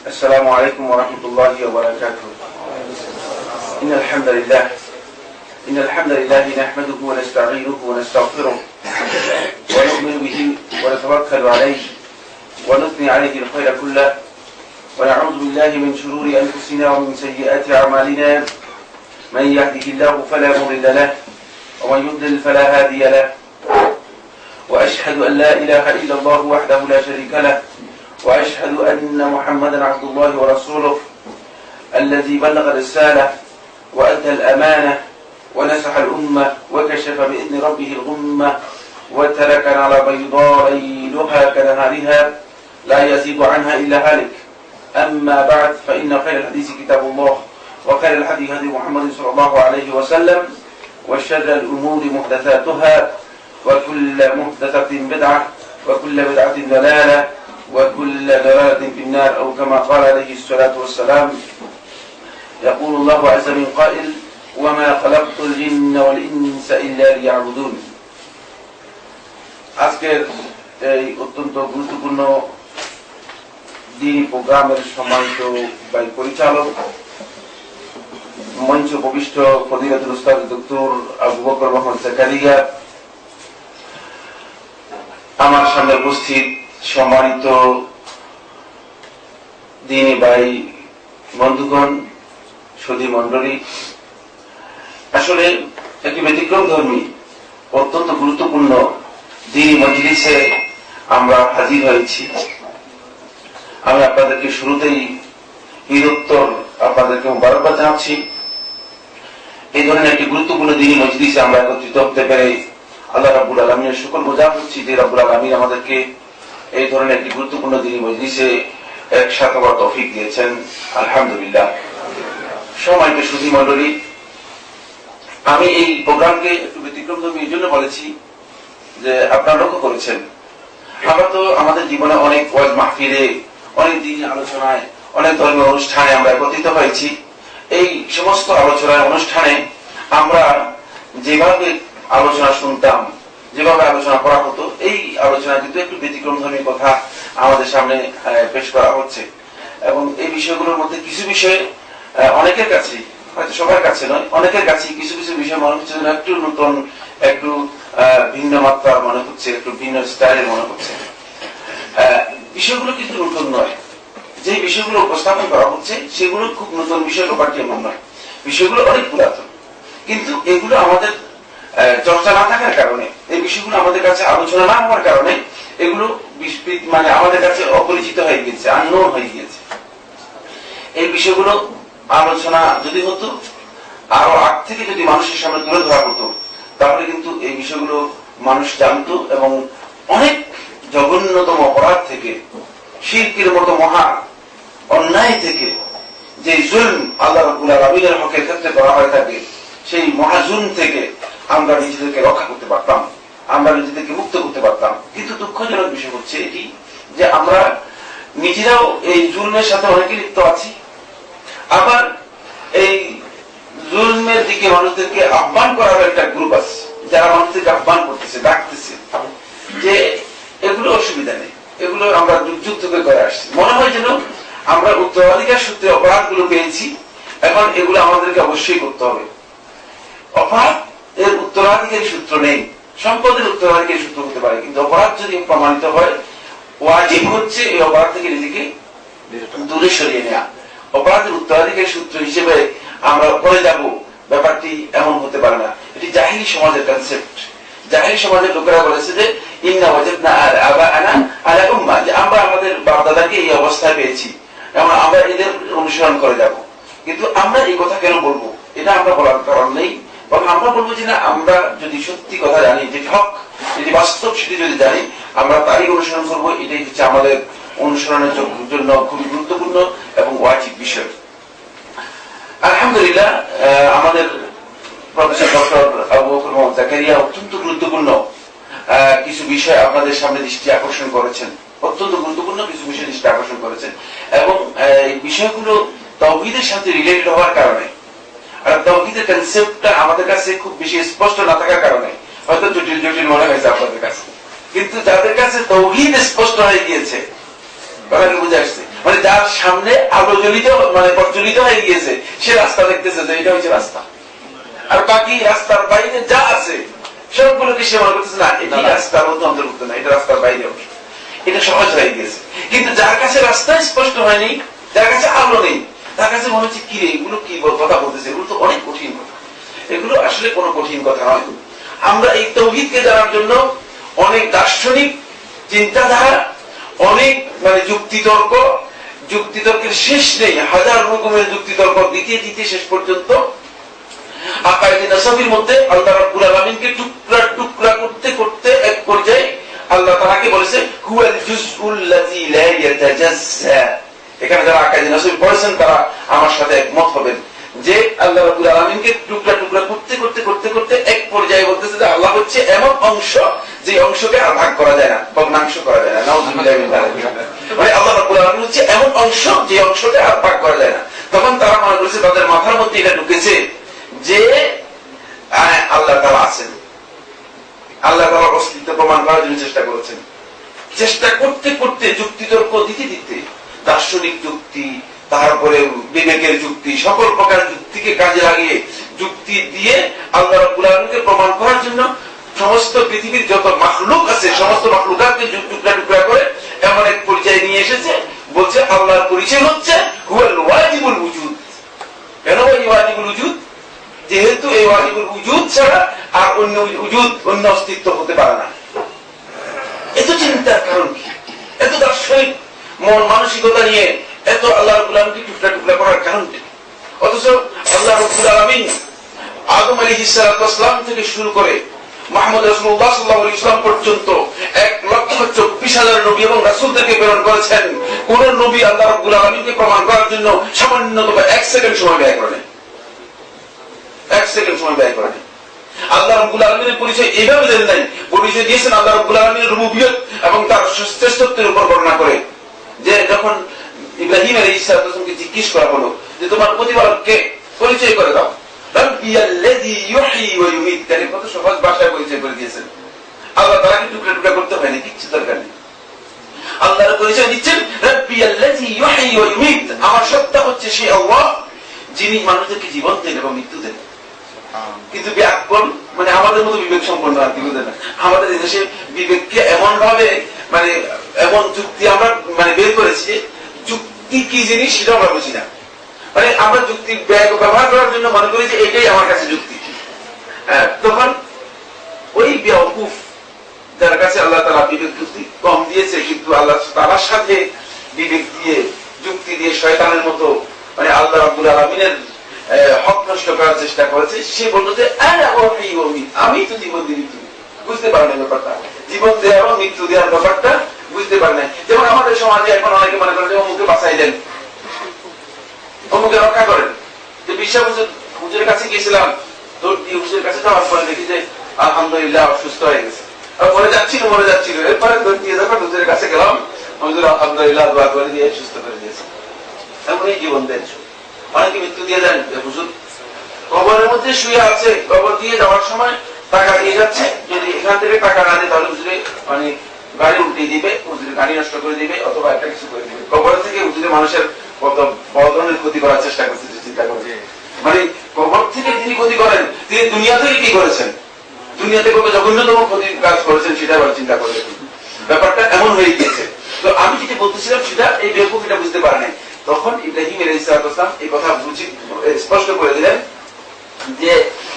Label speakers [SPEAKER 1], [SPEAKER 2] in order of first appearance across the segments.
[SPEAKER 1] السلام عليكم ورحمة الله وبركاته. إن الحمد لله نحمده ونستعينه ونستغفره ونؤمن به ونتوكل عليه ونثني عليه الخير كله ونعوذ بالله من شرور أنفسنا ومن سيئات أعمالنا. من يهده الله فلا مضل له ومن يضلل فلا هادي له. وأشهد أن لا إله إلا الله وحده لا شريك له وأشهد أن محمدا عبد الله ورسوله الذي بلغ الرسالة وأدى الأمانة ونصح الأمة وكشف بإذن ربه الغمة وتركنا على بيضاء ليلها كنهارها لا يزيغ عنها إلا هالك. أما بعد فإن خير الحديث كتاب الله وخير الحديث هدي محمد صلى الله عليه وسلم وشر الأمور محدثاتها وكل محدثة بدعة وكل بدعة ضلالة وكل ضلالة في النار أو كما قال عليه الصلاة والسلام. يقول الله عز من قائل وما خلقت الجن والإنس إلا ليعبدون. আজকের এই অত্যন্ত গুরুত্বপূর্ণ দ্বীনি প্রোগ্রামের সম্মানিত পরিচালক মঞ্চ উপবিষ্ট ফজিলাতুল উস্তাদ ডক্টর আবু বকর মোহাম্মদ জাকারিয়া, আমার সামনে উপস্থিত সম্মানিত দ্বীনি ভাই বন্ধুগণ, সুধী মন্ডলী, আসলে একটি ব্যতিক্রম ধর্মী অত্যন্ত গুরুত্বপূর্ণ দ্বীনি মজলিসে আমরা হাজির হয়েছি। আমি আপনাদেরকে শুরুতেই ঈদোত্তর আপনাদেরকে মোবারকবাদ জানাচ্ছি। এই ধরনের একটি গুরুত্বপূর্ণ দ্বীনি মজলিসে আমরা একত্রিত হতে পেরে আল্লাহ রাব্বুল আলামিনের শুকর গুজার হচ্ছি যে রাব্বুল আলামিন আমাদেরকে এই ধরনের একটি গুরুত্বপূর্ণ দ্বীনি মজলিসে একসাথে হওয়ার তৌফিক দিয়েছেন, আলহামদুলিল্লাহ। সম্মানিত সুধী মণ্ডলী, আমি এই প্রোগ্রামকে একটু ব্যতিক্রমধর্মী এই জন্য বলেছি যে আপনারা লক্ষ্য করেছেন আমরা তো আমাদের জীবনে অনেক ওয়াজ মাহফিলে, অনেক দ্বীনি আলোচনায়, অনেক ধর্মীয় অনুষ্ঠানে আমরা একত্রিত হয়েছি। এই সমস্ত আলোচনার অনুষ্ঠানে আমরা যেভাবে আলোচনা শুনতাম, যেভাবে আলোচনা করা হতো, এই আলোচনা কিন্তু একটু ব্যতিক্রমধর্মী কথা আমাদের সামনে পেশ করা হচ্ছে। এবং এই বিষয়গুলোর মধ্যে কিছু বিষয় অনেকের কাছে, হয়তো সবার কাছে নয়, অনেকের কাছে কিছু কিছু বিষয় মনে হচ্ছে একটু নতুন, একটু ভিন্ন মাত্রার মনে হচ্ছে, একটু ভিন্ন স্টাইলের মনে হচ্ছে। বিষয়গুলো কিন্তু নতুন নয়, যে বিষয়গুলো উপস্থাপন করা হচ্ছে সেগুলো খুব নতুন বিষয় ব্যাপারটি এমন নয়, বিষয়গুলো অনেক পুরাতন। কিন্তু এগুলো আমাদের চর্চা না থাকার কারণে, এই বিষয়গুলো আমাদের কাছে আলোচনা না হওয়ার কারণে এগুলো মানে আমাদের কাছে অপরিচিত হয়ে গিয়েছে, আননোন হয়ে গিয়েছে। এই বিষয়গুলো আলোচনা যদি হতো, আরো আগ থেকে যদি মানুষের সামনে তুলে ধরা হতো, তাহলে কিন্তু এই বিষয়গুলো মানুষ জানতো এবং অনেক জঘন্যতম অপরাধ থেকে, শিরকের মতো মহা অন্যায় থেকে, যে জুলম আল্লাহ রাব্বুল আলামিনের হকের ক্ষেত্রে করা হয়ে থাকে, সেই মহাজুলম থেকে আমরা নিজেদেরকে রক্ষা করতে পারতাম, আমরা নিজেদেরকে মুক্ত করতে পারতাম। কিন্তু দুঃখজনক বিষয় হচ্ছে এটি যে আমরা নিজেরাও এই জুলমের সাথে অনেকে লিপ্ত আছি, আবার এই জুলমের দিকে মানুষদেরকে আহ্বান করার একটা গ্রুপ আছে যারা মানুষদেরকে আহ্বান করতেছে, ডাকতেছে যে এগুলো অসুবিধা নেই, এগুলো আমরা যুগ থেকে করে আসছি। মনে হয় যেন আমরা উত্তরাধিকার সূত্রে অপরাধগুলো পেয়েছি, এখন এগুলো আমাদেরকে অবশ্যই করতে হবে। অপরাধ এর উত্তরাধিকারী সূত্র নেই, সম্পদের উত্তরাধিকারী সূত্র হতে পারে, কিন্তু অপরাধ যদি প্রমাণিত হয়, ওয়াজিব হচ্ছে এই অপরাধ থেকে নিজেকে দূরে সরিয়ে নেওয়া। অপরাধের উত্তরাধিকারী সূত্র হিসেবে আমরা করে যাব, ব্যাপারটি এমন হতে পারে না। এটি জাহিলি সমাজের কনসেপ্ট। জাহিলি সমাজের লোকেরা বলেছে যে ইন্না ওয়াজাদনা আবাআনা আলা উম্মাহ, যে আমরা আমাদের বাপ-দাদাকে এই অবস্থায় পেয়েছি, এবং আমরা এদের অনুসরণ করে যাব। কিন্তু আমরা এই কথা কেন বলবো? এটা আমরা বলার কারণ নেই, বরং আমরা বলবো যে না, আমরা যদি সত্যি কথা জানি, যে হক, যদি বাস্তব, সেটি যদি জানি, আমরা তারই অনুসরণ করবো। এটাই হচ্ছে আমাদের অনুসরণের জন্য খুবই গুরুত্বপূর্ণ এবং ওয়াজিব বিষয়। আলহামদুলিল্লাহ, আমাদের প্রফেসর ডক্টর আবু বকর মোহাম্মদ জাকারিয়া অত্যন্ত গুরুত্বপূর্ণ কিছু বিষয় আপনাদের সামনে দৃষ্টি আকর্ষণ করেছেন, অত্যন্ত গুরুত্বপূর্ণ কিছু বিষয় দৃষ্টি আকর্ষণ করেছেন। এবং এই বিষয়গুলো তাওহীদের সাথে রিলেটেড হওয়ার কারণে, আর তাওহীদের কনসেপ্টটা আমাদের কাছে খুব বেশি স্পষ্ট না থাকার কারণে হয়তো জটিল জটিল মনে হয়েছে আপনাদের কাছে। কিন্তু যাদের কাছে তাওহীদ স্পষ্ট হয়ে গিয়েছে, কথাকে বুঝে আসছে, মানে যার সামনে আলো জ্বলিত মানে প্রজ্বলিত হয়ে গিয়েছে সে রাস্তা দেখতেছে যে এটা হচ্ছে রাস্তা, আর বাকি রাস্তার বাইরে যা আছে সবগুলোকে সে মনে করতেছে না এটি রাস্তার মধ্যে অন্তর্ভুক্ত না, এটা রাস্তার বাইরে অংশ, এটা সহজ হয়ে গিয়েছে। কিন্তু যার কাছে রাস্তা স্পষ্ট হয়নি, যার কাছে আলো নেই, তার কাছে মনে হচ্ছে কি রে এগুলো কি কথা বলতেছে, এগুলো তো অনেক কঠিন কথা। এগুলো আসলে কোনো কঠিন কথা নয়। আমরা এই তাওহীদকে জানার জন্য অনেক দার্শনিক চিন্তাধারা, অনেক মানে যুক্তিতর্কের শেষ নেই, হাজার রকমের যুক্তিতর্ক দিতে দিতে শেষ পর্যন্ত আকায়েদে নাসাবির মধ্যে আল্লাহ রাব্বুল আলামিনকে টুকরা টুকরা করতে করতে এক পর্যায়ে আল্লাহ তাআলাকে বলেছে হুয়াল জুজউল লাযী লা ইয়াতাজাজ্জা। এখানে যারা আকায়েদে নাসাবি পড়েছেন তারা আমার সাথে একমত হবেন যে আল্লাহ রাব্বুল আলামিনকে টুকরা টুকরা করতে করতে করতে করতে এক পর্যায়ে বলতেছে যে আল্লাহ হচ্ছে এমন অংশ যে অংশকে আর ভাগ করা যায় না, ভগ্নাংশ করা যায় না। নাউযুবিল্লাহি মিন যালিক। মানে আল্লাহ রাব্বুল আলামিন হচ্ছে এমন অংশ যে অংশকে আর ভাগ করা যায় না। তখন তারা মনে করেছে, তাদের মাথার মধ্যে এটা ঢুকেছে যে আল্লাহ তাআলা আছেন, আল্লাহ তাআলার অস্তিত্ব প্রমাণ করার জন্য চেষ্টা করেছেন। চেষ্টা করতে করতে যুক্তিতর্ক দিতে দিতে দার্শনিক যুক্তি, তারপরে বিবেকের যুক্তি, সকল প্রকার যুক্তিকে কাজে লাগিয়ে যুক্তি দিয়ে আল্লাহ রাব্বুল আলামিনকে প্রমাণ করার জন্য সমস্ত পৃথিবীর যত মাখলুক আছে সমস্ত মাখলুকাতকে টুকরা টুকরা করে এমন এক পর্যায়ে নিয়ে এসেছে, বলছে আল্লাহর পরিচয় হচ্ছে হুয়াল ওয়াজিবুল উজুদ। কেন এই ওয়াজিবুল উজুদ? যেহেতু এই ওয়াজিবুল উজুদ ছাড়া আর অন্য উজুদ, অন্য অস্তিত্ব হতে পারে না। এত চিন্তার কারণ কি? এত দার্শনিক মন মানসিকতা নিয়ে এত আল্লাহ রাব্বুল আলামিনকে টুকরা টুকরা করার কারণ কি? অথচ আল্লাহ রাব্বুল আলামিন আদম আলাইহিস সালাতু ওয়াস সালাম থেকে শুরু করে মুহাম্মদ রাসূলুল্লাহ সাল্লাল্লাহু আলাইহি ওয়াসাল্লাম পর্যন্ত 1,24,000 নবী এবং রাসূলদেরকে প্রেরণ করেছেন। কোন নবী আল্লাহ রাব্বুল আলামিনকে প্রমাণ করার জন্য সামান্যতম 1 সেকেন্ড সময় ব্যয় করেন, 1 সেকেন্ড সময় ব্যয় করেন। আল্লাহ রাব্বুল আলামিনের পরিচয় এইভাবে দেন নাই, পরিচয় দিয়েছেন আল্লাহ রাব্বুল আলামিনের রুবুবিয়ত এবং তার শ্রেষ্ঠত্বের উপর বর্ণনা করে। যে যখন ইব্রাহিম আলাইহিস সালামকে জিজ্ঞেস করা হলো যে তোমার প্রতিপালককে পরিচয় করে দাও, রাব্বিয়াল্লাযী ইউহয়ী ওয়া ইউমীত, তাহলে কত সহজ ভাষায় পরিচয় করে দিয়েছেন। আল্লাহ তাআলাকে টুকরা টুকরা করতে হয় না, কিচ্ছু দরকার নেই। আল্লাহর পরিচয় দিচ্ছেন রাব্বিয়াল্লাযী ইউহয়ী ওয়া ইউমীত, আমার সত্তা হচ্ছে সেই আল্লাহ যিনি মানুষদেরকে জীবন দেন এবং মৃত্যু দেন। কিন্তু ব্যাকরণ মানে আমাদের মতো বিবেক সম্পন্ন আর কি বুঝে না। আমাদের দেশে বিবেককে এমন ভাবে মানে এমন যুক্তি আমরা মানে বের করেছি, যুক্তি কি জিনিস সেটা আমরা বুঝি না। মানে আমরা যুক্তি ব্যবহার করার জন্য মনে করি যে এটাই আমার কাছে যুক্তি। তখন ওই বেওকুফ যার কাছে আল্লাহ তাআলা বিবেক যুক্তি কম দিয়েছে, কিন্তু আল্লাহ তাআলার সাথে বিবেক দিয়ে যুক্তি দিয়ে শয়তানের মতো মানে আল্লাহ রাব্বুল আলামিনের হক নষ্ট করার চেষ্টা করেছে, সে বলতো যে আমি তো জীবন দিই, বুঝতে পারে না ব্যাপারটা, জীবন দেওয়া এবং মৃত্যু দেওয়ার ব্যাপারটা বুঝতে পারে না। যেমন আমাদের সমাজে এখন অনেকে মনে করে যে অমুকে বাঁচাই দেন, অমুকে রক্ষা করেন। যে বিশ্বাস হুজুরের কাছে গিয়েছিলাম, তোর হুজুরের কাছে যাওয়ার পরে দেখি যে আলহামদুলিল্লাহ অসুস্থ হয়ে গেছে, মরে যাচ্ছিল এরপরে দিয়ে যখন হুজুরের কাছে গেলাম, হুজুর আলহামদুলিল্লাহ দোয়া করে দিয়ে সুস্থ করে দিয়েছে। এমনই জীবন দেন। অনেকে মৃত্যু দিয়ে দেন, হুজুর কবরের মধ্যে শুয়ে আছে, কবর দিয়ে যাওয়ার সময় টাকা দিয়ে যাচ্ছে, যদি এখান থেকে টাকা না দেয় তাহলে হুজুরে মানে গাড়ি উল্টে দিবে, হুজুরে গাড়ি নষ্ট করে দিবে অথবা একটা কিছু করে দিবে। কবর থেকে হুজুরে মানুষের কত বড় ধরনের ক্ষতি করার চেষ্টা করছে, চিন্তা করছে। মানে কবর থেকে যিনি ক্ষতি করেন তিনি দুনিয়া থেকে কি করেছেন, দুনিয়াতে কত জঘন্যতম ক্ষতির কাজ করেছেন সেটা আবার চিন্তা করে দেখুন। ব্যাপারটা এমন হয়ে গিয়েছে। তো আমি যেটা বলতেছিলাম সেটা এই বেকুফ এটা বুঝতে পারে নাই। তখন ইব্রাহিম আলাইহিস সালাম এই কথা বুঝি স্পষ্ট করে দিলেন যে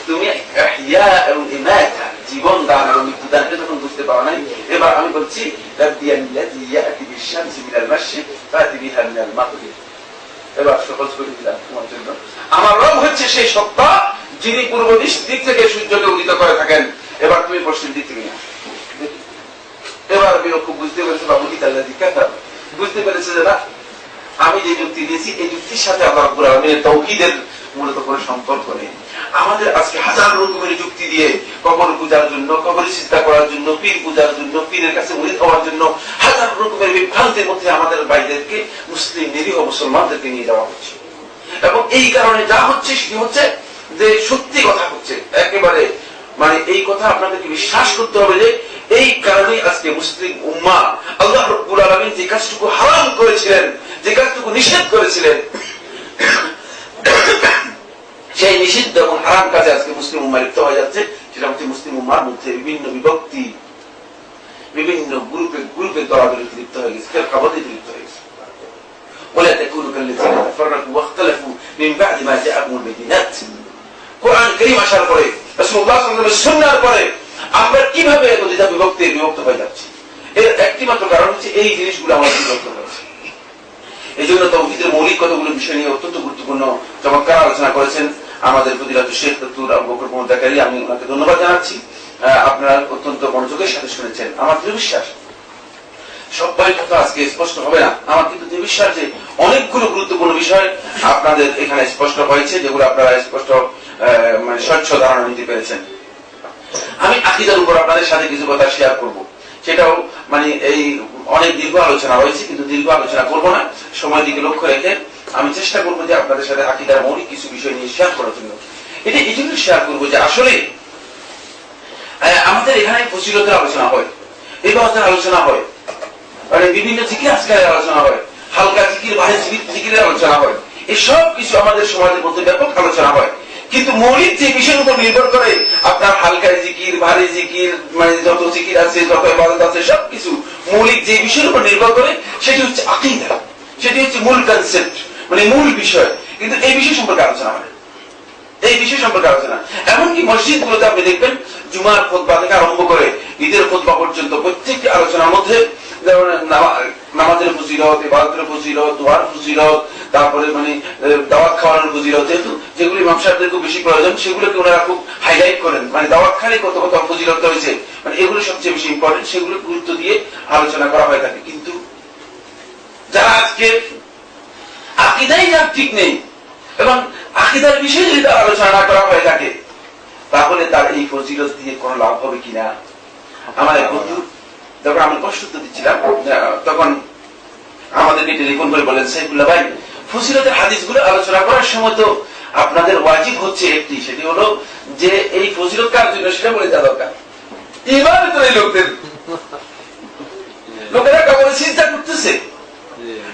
[SPEAKER 1] তুমি ইহয়া এবং ইমাতা, জীবন দান এবং মৃত্যু দান, এটা তখন বুঝতে পারো নাই। এবার আমি বলছি রাব্বিয়াল্লাযী ইয়াতি বিশ-শামসি মিনাল মাশরিক ফাতি বিহা মিনাল মাগরিব। এবার সহজ করে দিলাম তোমার জন্য। আমার রব হচ্ছে সেই সত্তা যিনি পূর্ব দিক থেকে সূর্যকে উদিত করে থাকেন, এবার তুমি পশ্চিম দিক থেকে নিয়ে। এবার খুব বুঝতে পেরেছে বাবুলি তাল্লাযী কাফার, বুঝতে পেরেছে যে না আমি যে যুক্তি দিয়েছি এই যুক্তির সাথে আল্লাহ রাব্বুল আলামিনের তাওহীদের মূলত কোনো সম্পর্ক নেই। আমাদের আজকে হাজার রকমের যুক্তি দিয়ে কবর পূজার জন্য, কবর সিজদা করার জন্য, পীর পূজার জন্য, পীরের কাছে মুরিদ হওয়ার জন্য হাজার রকমের বিভ্রান্তির মধ্যে আমাদের বাইরেকে মুসলিম নিরীহ মুসলমানদেরকে নিয়ে যাওয়া হচ্ছে। এবং এই কারণে যা হচ্ছে সেটি হচ্ছে যে সত্যি কথা হচ্ছে একেবারে মানে এই কথা আপনাদেরকে বিশ্বাস করতে হবে যে এই কারণেই আজকে মুসলিম উম্মাহ আল্লাহ রাব্বুল আলামিন যে কাজটুকু হারাম করেছিলেন, যে কাজটুকু নিষেধ করেছিলেন, সেই নিষিদ্ধ এবং হারাম কাজে আজকে মুসলিম উম্মাহ লিপ্ত হয়ে যাচ্ছে। সেটা হচ্ছে মুসলিম উম্মার মধ্যে বিভিন্ন বিভক্তি, বিভিন্ন গ্রুপে গ্রুপে দলাদলিতে লিপ্ত হয়ে গেছে, ফিরকাবন্দিতে লিপ্ত হয়ে গেছে। ওয়ালা তাকুনু কাল্লাযীনা তাফাররাকু ওয়াখতালাফু মিন বা'দি মা জাআকুমুল বায়িনাত। কোরআন কারীম আসার পরে, রাসূলুল্লাহ সাল্লাল্লাহু আলাইহি ওয়াসাল্লামের সুন্নাহর পরে আমরা কিভাবে দ্বিধা বিভক্ত হয়ে যাচ্ছি? এর একটি মাত্র কারণ হচ্ছে এই জিনিসগুলো আমাদের বিভক্ত হয়েছে। এই জন্য তাওহীদের মৌলিক কতগুলো বিষয় নিয়ে অত্যন্ত গুরুত্বপূর্ণ চমৎকার আলোচনা করেছেন আমাদের ফজিলাতুল শেখ ডক্টর আবু বকর মোহাম্মদ জাকারিয়া। আমি ওনাকে ধন্যবাদ জানাচ্ছি। আপনারা অত্যন্ত মনোযোগের সাথে শুনেছেন। আমার দৃঢ় বিশ্বাস সবাই কথা আজকে স্পষ্ট হবে না, আমার কিন্তু দৃঢ় বিশ্বাস যে অনেকগুলো গুরুত্বপূর্ণ বিষয় আপনাদের এখানে স্পষ্ট হয়েছে, যেগুলো আপনারা স্পষ্ট মানে স্বচ্ছ ধারণা নিতে পেরেছেন। আমি আকীদার উপর আপনাদের সাথে কিছু কথা শেয়ার করব, সেটাও মানে এই অনেক দীর্ঘ আলোচনা হয়েছে, কিন্তু দীর্ঘ আলোচনা করব না, সময় দিকে লক্ষ্য রেখে আমি চেষ্টা করবো যে আপনাদের সাথে আকীদার মৌলিক কিছু বিষয় নিয়ে শেয়ার করার জন্য। এটা এই জন্য শেয়ার করবো যে আসলে আমাদের এখানে ফজিলতের আলোচনা হয়, ইবাদতের আলোচনা হয়, মানে বিভিন্ন জিকির আজকালের আলোচনা হয়, হালকা জিকির ভারী জিকিরের আলোচনা হয়, এই সব কিছু আমাদের সমাজের মধ্যে ব্যাপক আলোচনা হয়। কিন্তু মৌলিক যে বিষয়ের উপর নির্ভর করে আপনার হালকা জিকির, ভারী জিকির, মানে যত জিকির আছে, যত ইবাদত আছে, সবকিছু মৌলিক যে বিষয়ের উপর নির্ভর করে সেটি হচ্ছে আকীদা, সেটি হচ্ছে মূল কনসেপ্ট, মানে মূল বিষয়। কিন্তু এই বিষয় সম্পর্কে আলোচনা হয়, এই বিষয় সম্পর্কে আলোচনা। এমনকি মসজিদ গুলোতে আপনি দেখবেন জুমার খুতবা থেকে আরম্ভ করে ঈদের খুতবা পর্যন্ত প্রত্যেকটি আলোচনার মধ্যে নামাজের ফজিলত, ইবাদতের ফজিলত, দোয়ার ফজিলত, তারপরে মানে দাওয়াত খাওয়ানোর ফজিলত, যেহেতু যেগুলি ইমাম সাহেবদের খুব বেশি প্রয়োজন সেগুলোকে ওনারা খুব হাইলাইট করেন, মানে দাওয়াত খানে কত কত ফজিলত হয়েছে, মানে এগুলো সবচেয়ে বেশি ইম্পর্টেন্ট, সেগুলো গুরুত্ব দিয়ে আলোচনা করা হয়ে থাকে। কিন্তু যারা আজকে আকীদাই যার ঠিক নেই এবং আকীদার বিষয়ে যদি তার আলোচনা না করা হয়ে থাকে, তাহলে তার এই ফজিলত দিয়ে কোনো লাভ হবে কিনা? আমার এক বন্ধু যখন আমি প্রস্তুত দিচ্ছিলাম, তখন আমাদেরকে টেলিফোন করে বলেন, সাইফুল্লাহ ভাই, ফজিলতের হাদিসগুলো আলোচনা করার সময় তো আপনাদের ওয়াজিব হচ্ছে একটি, সেটি হলো যে এই ফজিলত কার জন্য সেটা বলে দেওয়া দরকার। এবার তো এই লোকেরা কবরে চিন্তা করতেছে,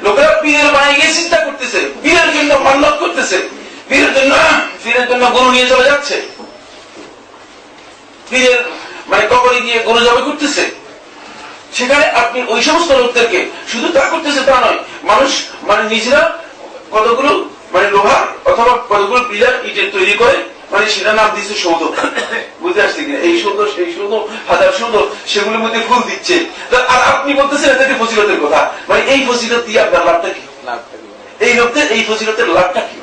[SPEAKER 1] লোকেরা পীরের বাড়ি গিয়ে চিন্তা করতেছে, পীরের জন্য মান্নত করতেছে, পীরের জন্য গরু নিয়ে চলে যাচ্ছে, পীরের মানে কবরে গিয়ে গরু জবাই করতেছে। সেখানে আপনি ওই সমস্ত লোকদেরকে শুধু তা করতেছে তা নয়, মানুষ মানে নিজেরা কতগুলো মানে লোহার অথবা কতগুলো পিলার ইটের তৈরি করে, মানে সেটা নাম দিচ্ছে সৌধ, বুঝতে আসছে কিনা? এই সৌধ সেই সৌধ, হাজার সৌধ, সেগুলোর মধ্যে ফুল দিচ্ছে। আর আপনি বলতেছেন এটাকে ফজিলতের কথা, মানে এই ফজিলত দিয়ে আপনার লাভটা কি? এই লোকদের এই ফজিলতের লাভটা কি?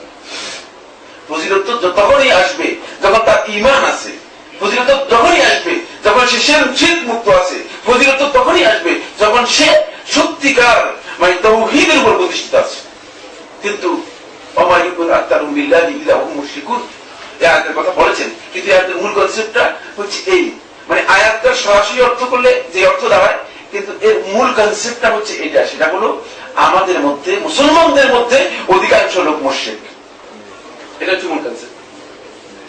[SPEAKER 1] ফজিলত তো তখনই আসবে যখন তার ঈমান আছে, ফজিলত যখনই আসবে যখন সে শিরক মুক্ত আছে, ফজিলত তখনই আসবে যখন সে সত্যিকার মানে তাওহীদের উপর প্রতিষ্ঠিত আছে। কিন্তু কথা বলেছেন, কিন্তু আয়াতের মূল কনসেপ্টটা হচ্ছে এই, মানে আয়াতটা সরাসরি অর্থ করলে যে অর্থ দাঁড়ায়, কিন্তু এর মূল কনসেপ্টটা হচ্ছে এটা, সেটা হলো আমাদের মধ্যে মুসলমানদের মধ্যে অধিকাংশ লোক মুশরিক। এটা হচ্ছে মূল কনসেপ্ট।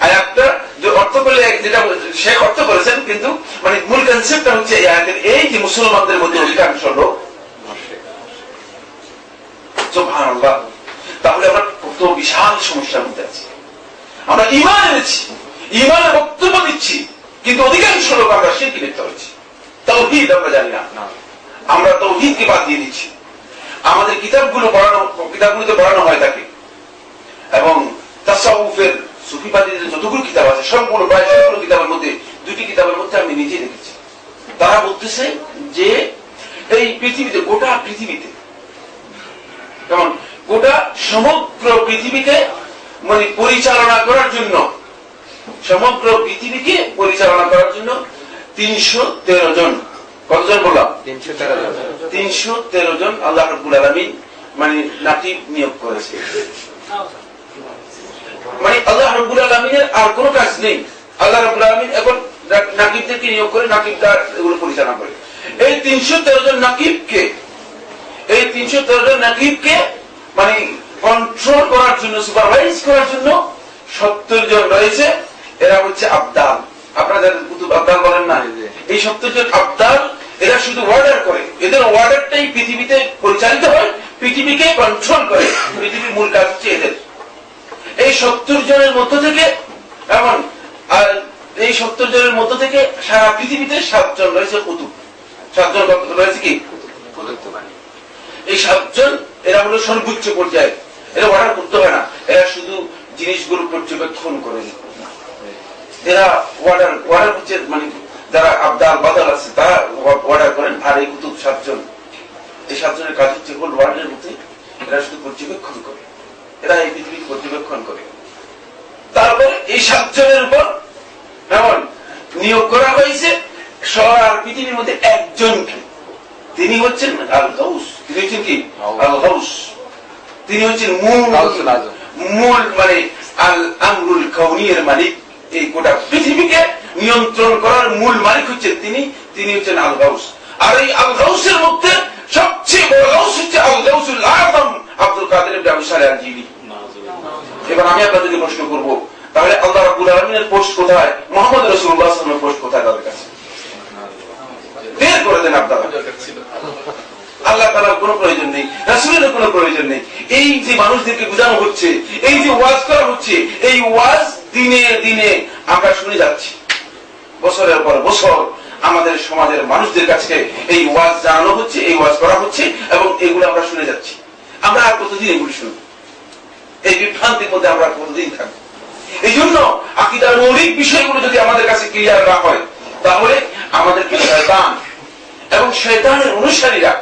[SPEAKER 1] আয়াতটা যে অর্থ করলে যেটা সে অর্থ করেছেন, কিন্তু মানে মূল কনসেপ্টটা হচ্ছে এই আয়াতের, এই যে মুসলমানদের মধ্যে অধিকাংশ লোক মুশরিক। সুবহানাল্লাহ। তাহলে আমরা কত বিশাল সমস্যার মধ্যে আছি। আমরা ঈমান এনেছি, ঈমানের বক্তব্য দিচ্ছি, কিন্তু অধিকাংশ লোক আমরা শিরকে লিপ্ত হয়েছি। তাওহীদ আমরা জানি না, আমরা তাওহীদকে বাদ দিয়ে দিচ্ছি। আমাদের কিতাবগুলোতে পড়ানো হয় থাকে, এবং তাসাউফের সুফিবাদীদের যতগুলো কিতাব আছে সবগুলো প্রায় সবগুলো কিতাবের মধ্যে, দুটি কিতাবের মধ্যে আমি নিজে দেখেছি, তারা বলতেছে যে এই পৃথিবীতে, গোটা পৃথিবীতে, যেমন গোটা সমগ্র পৃথিবীকে মানে পরিচালনা করার জন্য, সমগ্র পৃথিবীকে পরিচালনা করার জন্য 313 জন, কতজন বললাম? 313 জন আল্লাহ রাব্বুল আলামিন মানে নাকিব নিয়োগ করেছে। মানে আল্লাহ রাব্বুল আলামিনের আর কোনো কাজ নেই, আল্লাহ রাব্বুল আলামিন এখন নাকিবদেরকে নিয়োগ করে, নাকিবরা এগুলো পরিচালনা করে। এই 313 জন নাকিবকে, এই 313 জন নাকিবকে মানে কন্ট্রোল করার জন্য, সুপারভাইজ করার জন্য 70 জন রয়েছে। এরা হচ্ছে আবদাল, আপনাদের কুতুব আবদাল বলেন না, এই 70 জন আবদাল এরা শুধু অর্ডার করে, এদের অর্ডারটাই পৃথিবীতে পরিচালিত হয়, পৃথিবীকে কন্ট্রোল করে, পৃথিবীর মূল কাজ হচ্ছে এদের। এই 70 জনের মধ্য থেকে এমন এই 70 জনের মধ্য থেকে সারা পৃথিবীতে 7 জন রয়েছে কুতুব। 7 জন রয়েছে কি এই 7 জন, এরা হলো সর্বোচ্চ পর্যায়ে। এরা অর্ডার করতে হয় না, এরা শুধু জিনিসগুলো পর্যবেক্ষণ করে। এরা অর্ডার হচ্ছে মানে যারা আবদাল বাদাল আছে তারা অর্ডার করেন, আর এই কুতুব 7 জন, এই 7 জনের কাজ হচ্ছে হোল ওয়ার্ল্ডের মধ্যে এরা শুধু পর্যবেক্ষণ করে, এরা এই পৃথিবী পর্যবেক্ষণ করে। তারপরে এই 7 জনের উপর এমন নিয়োগ করা হয়েছে সারা পৃথিবীর মধ্যে একজনকে, তিনি হচ্ছেন আল গাউস। তিনি হচ্ছেন কি আল গাউস, তিনি হচ্ছেন মূল মানে আল আমরুল কাউনির মালিক। এই গোটা পৃথিবীকে নিয়ন্ত্রণ করার মূল মালিক হচ্ছেন তিনি হচ্ছেন আল গাউস। আর এই আল গাউসের মধ্যে সবচেয়ে বড় গাউস হচ্ছে আল গাউসুল আযম আব্দুল কাদের ইবনে আবু সালেহ আল জিলি। এবার আমি আপনাদেরকে প্রশ্ন করব, তাহলে আল্লাহ রাব্বুল আলামিনের পোস্ট কোথায়, মুহাম্মদ রাসূলুল্লাহ সাল্লাল্লাহু আলাইহি ওয়াসাল্লামের পোস্ট কোথায় তাদের কাছে? বের করে দেন আপনারা। আল্লাহ তাআলার কোনো প্রয়োজন নেই, রাসূলের কোনো প্রয়োজন নেই। এই যে মানুষদেরকে বোঝানো হচ্ছে, এই যে ওয়াজ করা হচ্ছে, এই ওয়াজ দিনে দিনে আমরা শুনে যাচ্ছি। বছরের পর বছর আমাদের সমাজের মানুষদের কাছে এই ওয়াজ জানানো হচ্ছে, এই ওয়াজ করা হচ্ছে, এবং এগুলো আমরা শুনে যাচ্ছি। আমরা আর কতদিন এগুলো শুনব? এই বিভ্রান্তির মধ্যে আমরা কতদিন থাকবো? এই জন্য আকীদার মৌলিক বিষয়গুলো যদি আমাদের কাছে ক্লিয়ার না হয়, তাহলে আমাদেরকে শয়তান এবং শয়তানের অনুসারীরা,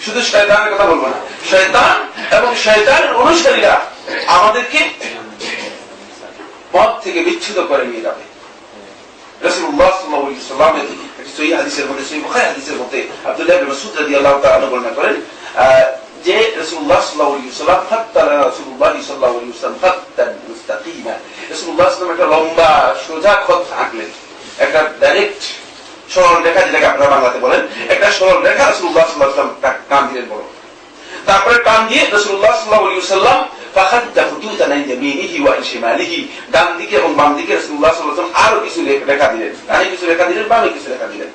[SPEAKER 1] শুধু শয়তানের কথা বলবো না, শয়তান এবং শয়তানের অনুসারীরা আমাদেরকে পথ থেকে বিচ্ছুত করে নিয়ে যাবে। রাসূলুল্লাহ সাল্লাল্লাহু আলাইহি ওয়াসাল্লামের একটি সহিহ হাদিসের মধ্যে, সহিহ বুখারী হাদিসের মধ্যে আব্দুল্লাহ ইবনে মাসউদ রাদিয়াল্লাহু তাআলা বর্ণনা করেন যে রাসূলুল্লাহ সাল্লাল্লাহু আলাইহি ওয়াসাল্লাম ফাত্তালা রাসূলুল্লাহ সাল্লাল্লাহু আলাইহি ওয়াসাল্লাম ফাত্তান মুস্তাকিমা। রাসূলুল্লাহ সাল্লাল্লাহু আলাইহি ওয়াসাল্লাম একটা লম্বা সোজা খত আঁকলেন, একটা ডাইরেক্ট সরল রেখা, যেটাকে আপনারা বাংলাতে বলেন, একটা সরল রেখা রাসূলুল্লাহ সাল্লাল্লাহু আলাইহি ওয়াসাল্লাম টান দিলেন বড়। তারপরে টান দিয়ে রাসূলুল্লাহ সাল্লাল্লাহু আলাইহি ওয়াসাল্লাম ফাখাদ্দা খুতুতান আন ইয়ামিনিহি ওয়া আন শিমালিহি, ডান দিকে এবং বাম দিকে রাসূলুল্লাহ সাল্লাল্লাহু আলাইহি ওয়াসাল্লাম আরো কিছু রেখা দিলেন, ডানে কিছু রেখা দিলেন, বামে কিছু রেখা দিলেন।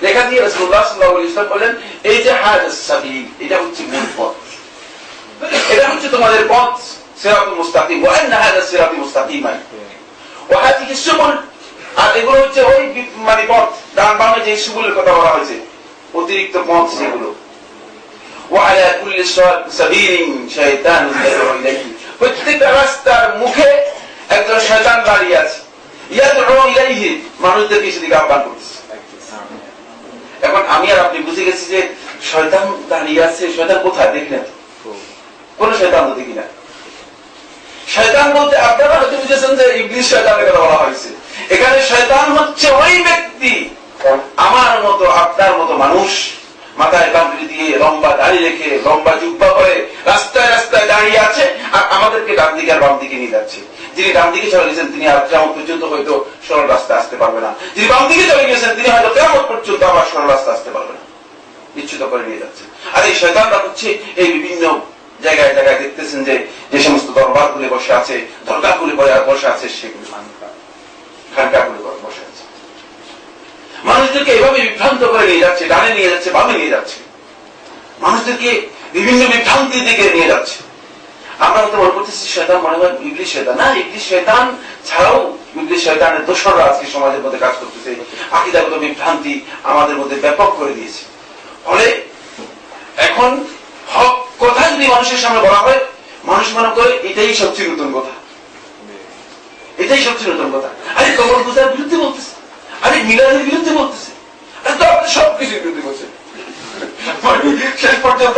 [SPEAKER 1] রেখা দিয়ে রাসূলুল্লাহ সাল্লাল্লাহু আলাইহি ওয়াসাল্লাম বলেন, এই যে হাযাস সাবিল, এটা হচ্ছে মূল পথ, এটা হচ্ছে তোমাদের পথ, সিরাতুল মুস্তাকিম, ওয়া আন্না হাযা সিরাতুল মুস্তাকিমা ওয়া হাযিহি সুবুল, আর এগুলো হচ্ছে ওই মানে পথ, ডান বামে যে সুবুলের কথা বলা হয়েছে, অতিরিক্ত পথ সেগুলো। ওয়া আলা কুল্লি সাবিলিন শাইতানুন ইয়াদউ ইলাইহি, প্রত্যেকটা রাস্তার মুখে একজন শয়তান দাঁড়িয়ে আছে, ইয়াদউ ইলাইহি, মানুষদেরকে সেদিকে আহ্বান করছে। এখন আমি আর আপনি বুঝে গেছি যে শয়তান দাঁড়িয়ে আছে, শয়তান কোথায় দেখি না, কোন শয়তান তো দেখি না। শয়তান বলতে আপনারা হয়তো বুঝেছেন যে ইবলিস শয়তানের কথা বলা হয়েছে। এখানে শয়তান হচ্ছে ওই ব্যক্তি, আমার মতো আপনার মতো মানুষ, মাথায় পাগড়ি দিয়ে লম্বা দাড়ি রেখে লম্বা জুব্বা পরে রাস্তায় রাস্তায় দাঁড়িয়ে আছে, আর আমাদেরকে ডান দিকে আর বাম দিকে নিয়ে যাচ্ছে। যিনি ডান দিকে চলে গেছেন তিনি আর কিয়ামত পর্যন্ত হয়তো সরল রাস্তা আসতে পারবে না, যিনি বাম দিকে চলে গেছেন তিনি হয়তো কিয়ামত পর্যন্ত আবার সরল রাস্তা আসতে পারবে না, বিচ্যুত করে নিয়ে যাচ্ছে। আর এই শয়তানরা হচ্ছে এই বিভিন্ন জায়গায় জায়গায় দেখতেছেন যে সমস্ত দরবার গুলি বসে আছে, দরগা গুলি বসে আছে, সেগুলি খানকা গুলি বসে আছে, মানুষদেরকে এভাবে বিভ্রান্ত করে নিয়ে যাচ্ছে, ডানে নিয়ে যাচ্ছে, বামে নিয়ে যাচ্ছে, মানুষদেরকে বিভিন্ন বিভ্রান্তির দিকে নিয়ে যাচ্ছে। আমরা তো মনে করতেছি শয়তান মনে হয় ইবলিস শয়তান, না, ইবলিস শয়তান ছাড়াও ইবলিস শয়তানের দোসররা আজকে সমাজের মধ্যে কাজ করতেছে, আকীদাগত বিভ্রান্তি আমাদের মধ্যে ব্যাপক করে দিয়েছে। ফলে এখন হক কথা যদি মানুষের সামনে বলা হয়, মানুষ মনে করে এটাই সবচেয়ে নতুন কথা, এটাই সবচেয়ে নতুন কথা। আরে কবর পূজার বিরুদ্ধে বলতেছে, আরে মিলাদের বিরুদ্ধে বলতেছে, আরে তো আপনি সবকিছুর বিরুদ্ধে বলছেন। শেষ পর্যন্ত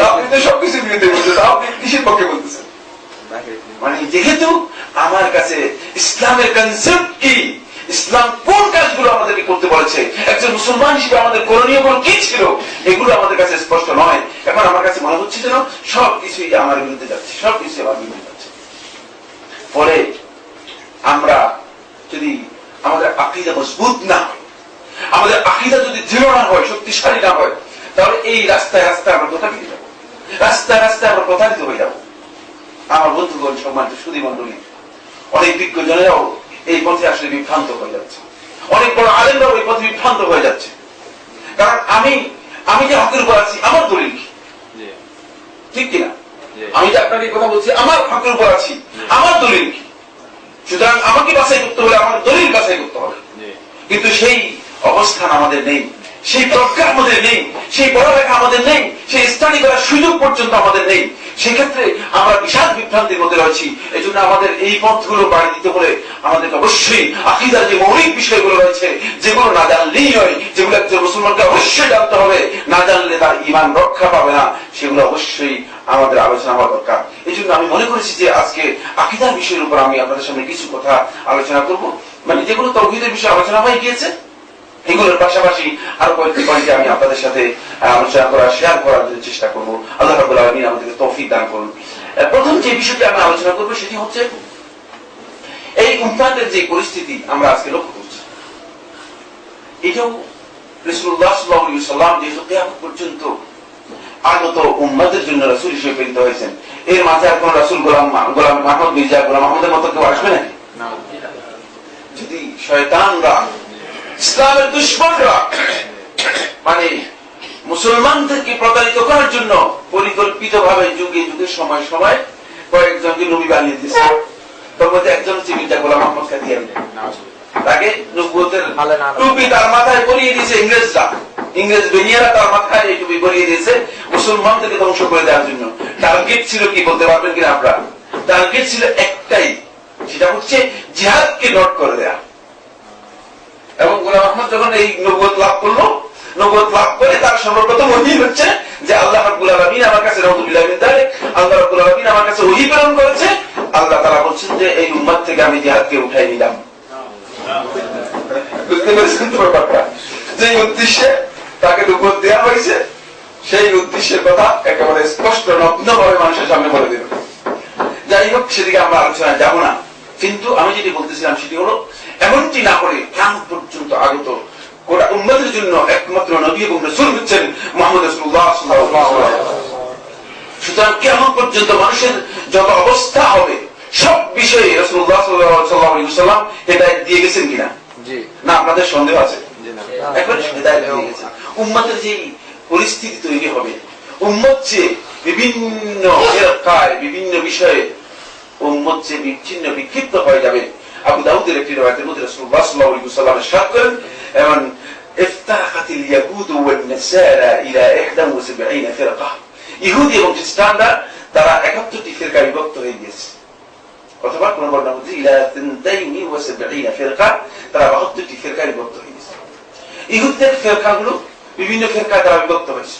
[SPEAKER 1] আপনি তো সবকিছুর বিরুদ্ধে বলছেন, আপনি কিসের পক্ষে বলতেছেন? মানে যেহেতু আমার কাছে ইসলামের কনসেপ্ট কি, ইসলাম কোন কাজগুলো আমাদেরকে করতে বলেছে, একজন মুসলমান হিসেবে আমাদের করণীয় গুলো কি ছিল, এগুলো আমাদের কাছে স্পষ্ট নয়। এখন আমার কাছে মনে হচ্ছে যেন সবকিছুই আমার বিরুদ্ধে যাচ্ছে, সবকিছু আমার বিরুদ্ধে যাচ্ছে। পরে আমরা যদি আমাদের আকীদা মজবুত না হয়, আমাদের আকীদা যদি দৃঢ় না হয়, শক্তিশালী না হয়, তাহলে এই রাস্তায় রাস্তায় আমরা প্রতারিত যাব, রাস্তায় রাস্তায় আমরা প্রতারিত হয়ে যাব। আমার বন্ধুগণ, সম্মানিত সুধী মণ্ডলী, অনেক বিজ্ঞজনেরাও এই পথে আসলে বিভ্রান্ত হয়ে যাচ্ছে। অনেক বড় আলেমরা ওই পথে বিভ্রান্ত হয়ে যাচ্ছে। কারণ আমি যে হকের উপর আছি, আমার দলিল কি? ঠিক কিনা? আমি যে আপনাকে কথা বলছি, আমার হকের উপর আছি, আমার দলিল কি? সুতরাং আমাকে বাছাই করতে হলে আমার দলিল বাছাই করতে হবে। কিন্তু সেই অবস্থান আমাদের নেই, সেই প্রজ্ঞা আমাদের নেই, সেই পড়ালেখা আমাদের নেই, সেই স্টাডি করার সুযোগ পর্যন্ত আমাদের নেই। সেক্ষেত্রে আমরা বিশাল বিভ্রান্তির মধ্যে রয়েছি। এই জন্য আমাদের এই পথগুলো বাড়ি দিতে হলে আমাদেরকে অবশ্যই আকীদার যে মৌলিক বিষয়গুলো রয়েছে, যেগুলো না জানলেই নয়, যেগুলো একজন মুসলমানকে অবশ্যই জানতে হবে, না জানলে তার ঈমান রক্ষা পাবে না, সেগুলো অবশ্যই আমাদের আলোচনা হওয়া দরকার। এই জন্য আমি মনে করেছি যে আজকে আকীদার বিষয়ের উপর আমি আপনাদের সামনে কিছু কথা আলোচনা করব, মানে যেগুলো তাওহীদের বিষয়ে আলোচনা হয়ে গিয়েছে, এগুলোর পাশাপাশি আরো কয়েকটি পয়েন্টে আমি আপনাদের সাথে আলোচনা করার, শেয়ার করার জন্য চেষ্টা করব। আল্লাহ রাব্বুল আলামিন আমাদেরকে তৌফিক দান করুন। প্রথম যে বিষয়টি আমি আলোচনা করব সেটি হচ্ছে এই উম্মাতের যে পরিস্থিতি আমরা আজকে লক্ষ্য করছি, এটাও রাসূলুল্লাহ সাল্লাল্লাহু আলাইহি ওয়াসাল্লাম যেহেতু কিয়ামত পর্যন্ত আগত উম্মতের জন্য রাসূল হিসেবে প্রেরিত হয়েছেন, এর মাঝে আর কোন রাসূল গোলাম মাহমুদ মির্জা গোলাম মাহমুদের মতো কেউ আসবে নাকি? যদি শয়তানরা, ইসলামের দুশমনরা মানে মুসলমানদেরকে প্রতারিত করার জন্য পরিকল্পিত ভাবে যুগে যুগে সময় সময় কয়েকজনকে নবী বানিয়ে দিয়েছে, তার মধ্যে একজন হচ্ছে মির্জা গোলাম আহমদ কাদিয়ানী। তাকে নবুয়তের টুপি তার মাথায় পরিয়ে দিয়েছে ইংরেজরা, ইংরেজ বেনিয়ারা তার মাথায় এই টুপি পরিয়ে দিয়েছে মুসলমানদেরকে ধ্বংস করে দেওয়ার জন্য। টার্গেট ছিল কি বলতে পারবেন কিনা আপনারা? টার্গেট ছিল একটাই, সেটা হচ্ছে জিহাদকে নট করে দেয়া। এবং গোলাম আহমদ যখন এই নবুয়ত লাভ করলো, নবুয়ত লাভ করে তার সর্বপ্রথম ওহী হচ্ছে যে আল্লাহ রাব্বুল আলামিন আমার কাছে, নাউযুবিল্লাহ মিন যালিক, আল্লাহ রাব্বুল আলামিন আমার কাছে ওহী প্রেরণ করেছে। আল্লাহ তাআলা বলছেন যে এই উম্মত থেকে আমি জিহাদকে উঠাই নিলাম। বুঝতে পেরেছেন তো ব্যাপারটা? যে উদ্দেশ্যে তাকে নবুয়ত দেওয়া হয়েছে, সেই উদ্দেশ্যের কথা একেবারে স্পষ্ট নগ্নভাবে মানুষের সামনে বলে দিল। যাই হোক, সেদিকে আমরা আলোচনায় যাব না। কিন্তু আমি যেটি বলতেছিলাম সেটি হলো, এমনটি না করে কিয়ামত পর্যন্ত আগত গোটা উম্মতের জন্য একমাত্র নবী এবং রাসূল হচ্ছেন মুহাম্মদ রাসূলুল্লাহ সাল্লাল্লাহু আলাইহি ওয়াসাল্লাম। সুতরাং কিয়ামত পর্যন্ত মানুষের যত অবস্থা হবে সব বিষয়ে রাসূলুল্লাহ সাল্লাল্লাহু আলাইহি ওয়াসাল্লাম হেদায়েত দিয়ে গেছেন কিনা? জি না, আপনাদের সন্দেহ আছে? জি না, একবার হেদায়েত দিয়ে গেছেন। উম্মতের যে পরিস্থিতি তৈরি হবে, উম্মত যে বিভিন্ন ফিরকায়, বিভিন্ন বিষয়ে উম্মত যে বিচ্ছিন্ন বিক্ষিপ্ত হয়ে যাবে। আবু দাউদের একটি রওয়ায়াতের মধ্যে রাসূলুল্লাহ সাল্লাল্লাহু আলাইহি ওয়াসাল্লাম ইরশাদ করেন, এবং ইফতারাকাতিল ইয়াহুদ ওয়ান নাসারা ইলা 71 ফিরকা। ইহুদি এবং খ্রিস্টানরা তারা 71টি ফিরকায় বিভক্ত হয়ে গিয়েছে, অথবা কোন বর্ণনা হচ্ছে ইলা 72 ফিরকা, তারা 72টি ফিরকায় বিভক্ত হয়ে গেছে। ইহুদিদের ফিরকাগুলো বিভিন্ন ফিরকায় তারা বিভক্ত হয়েছে,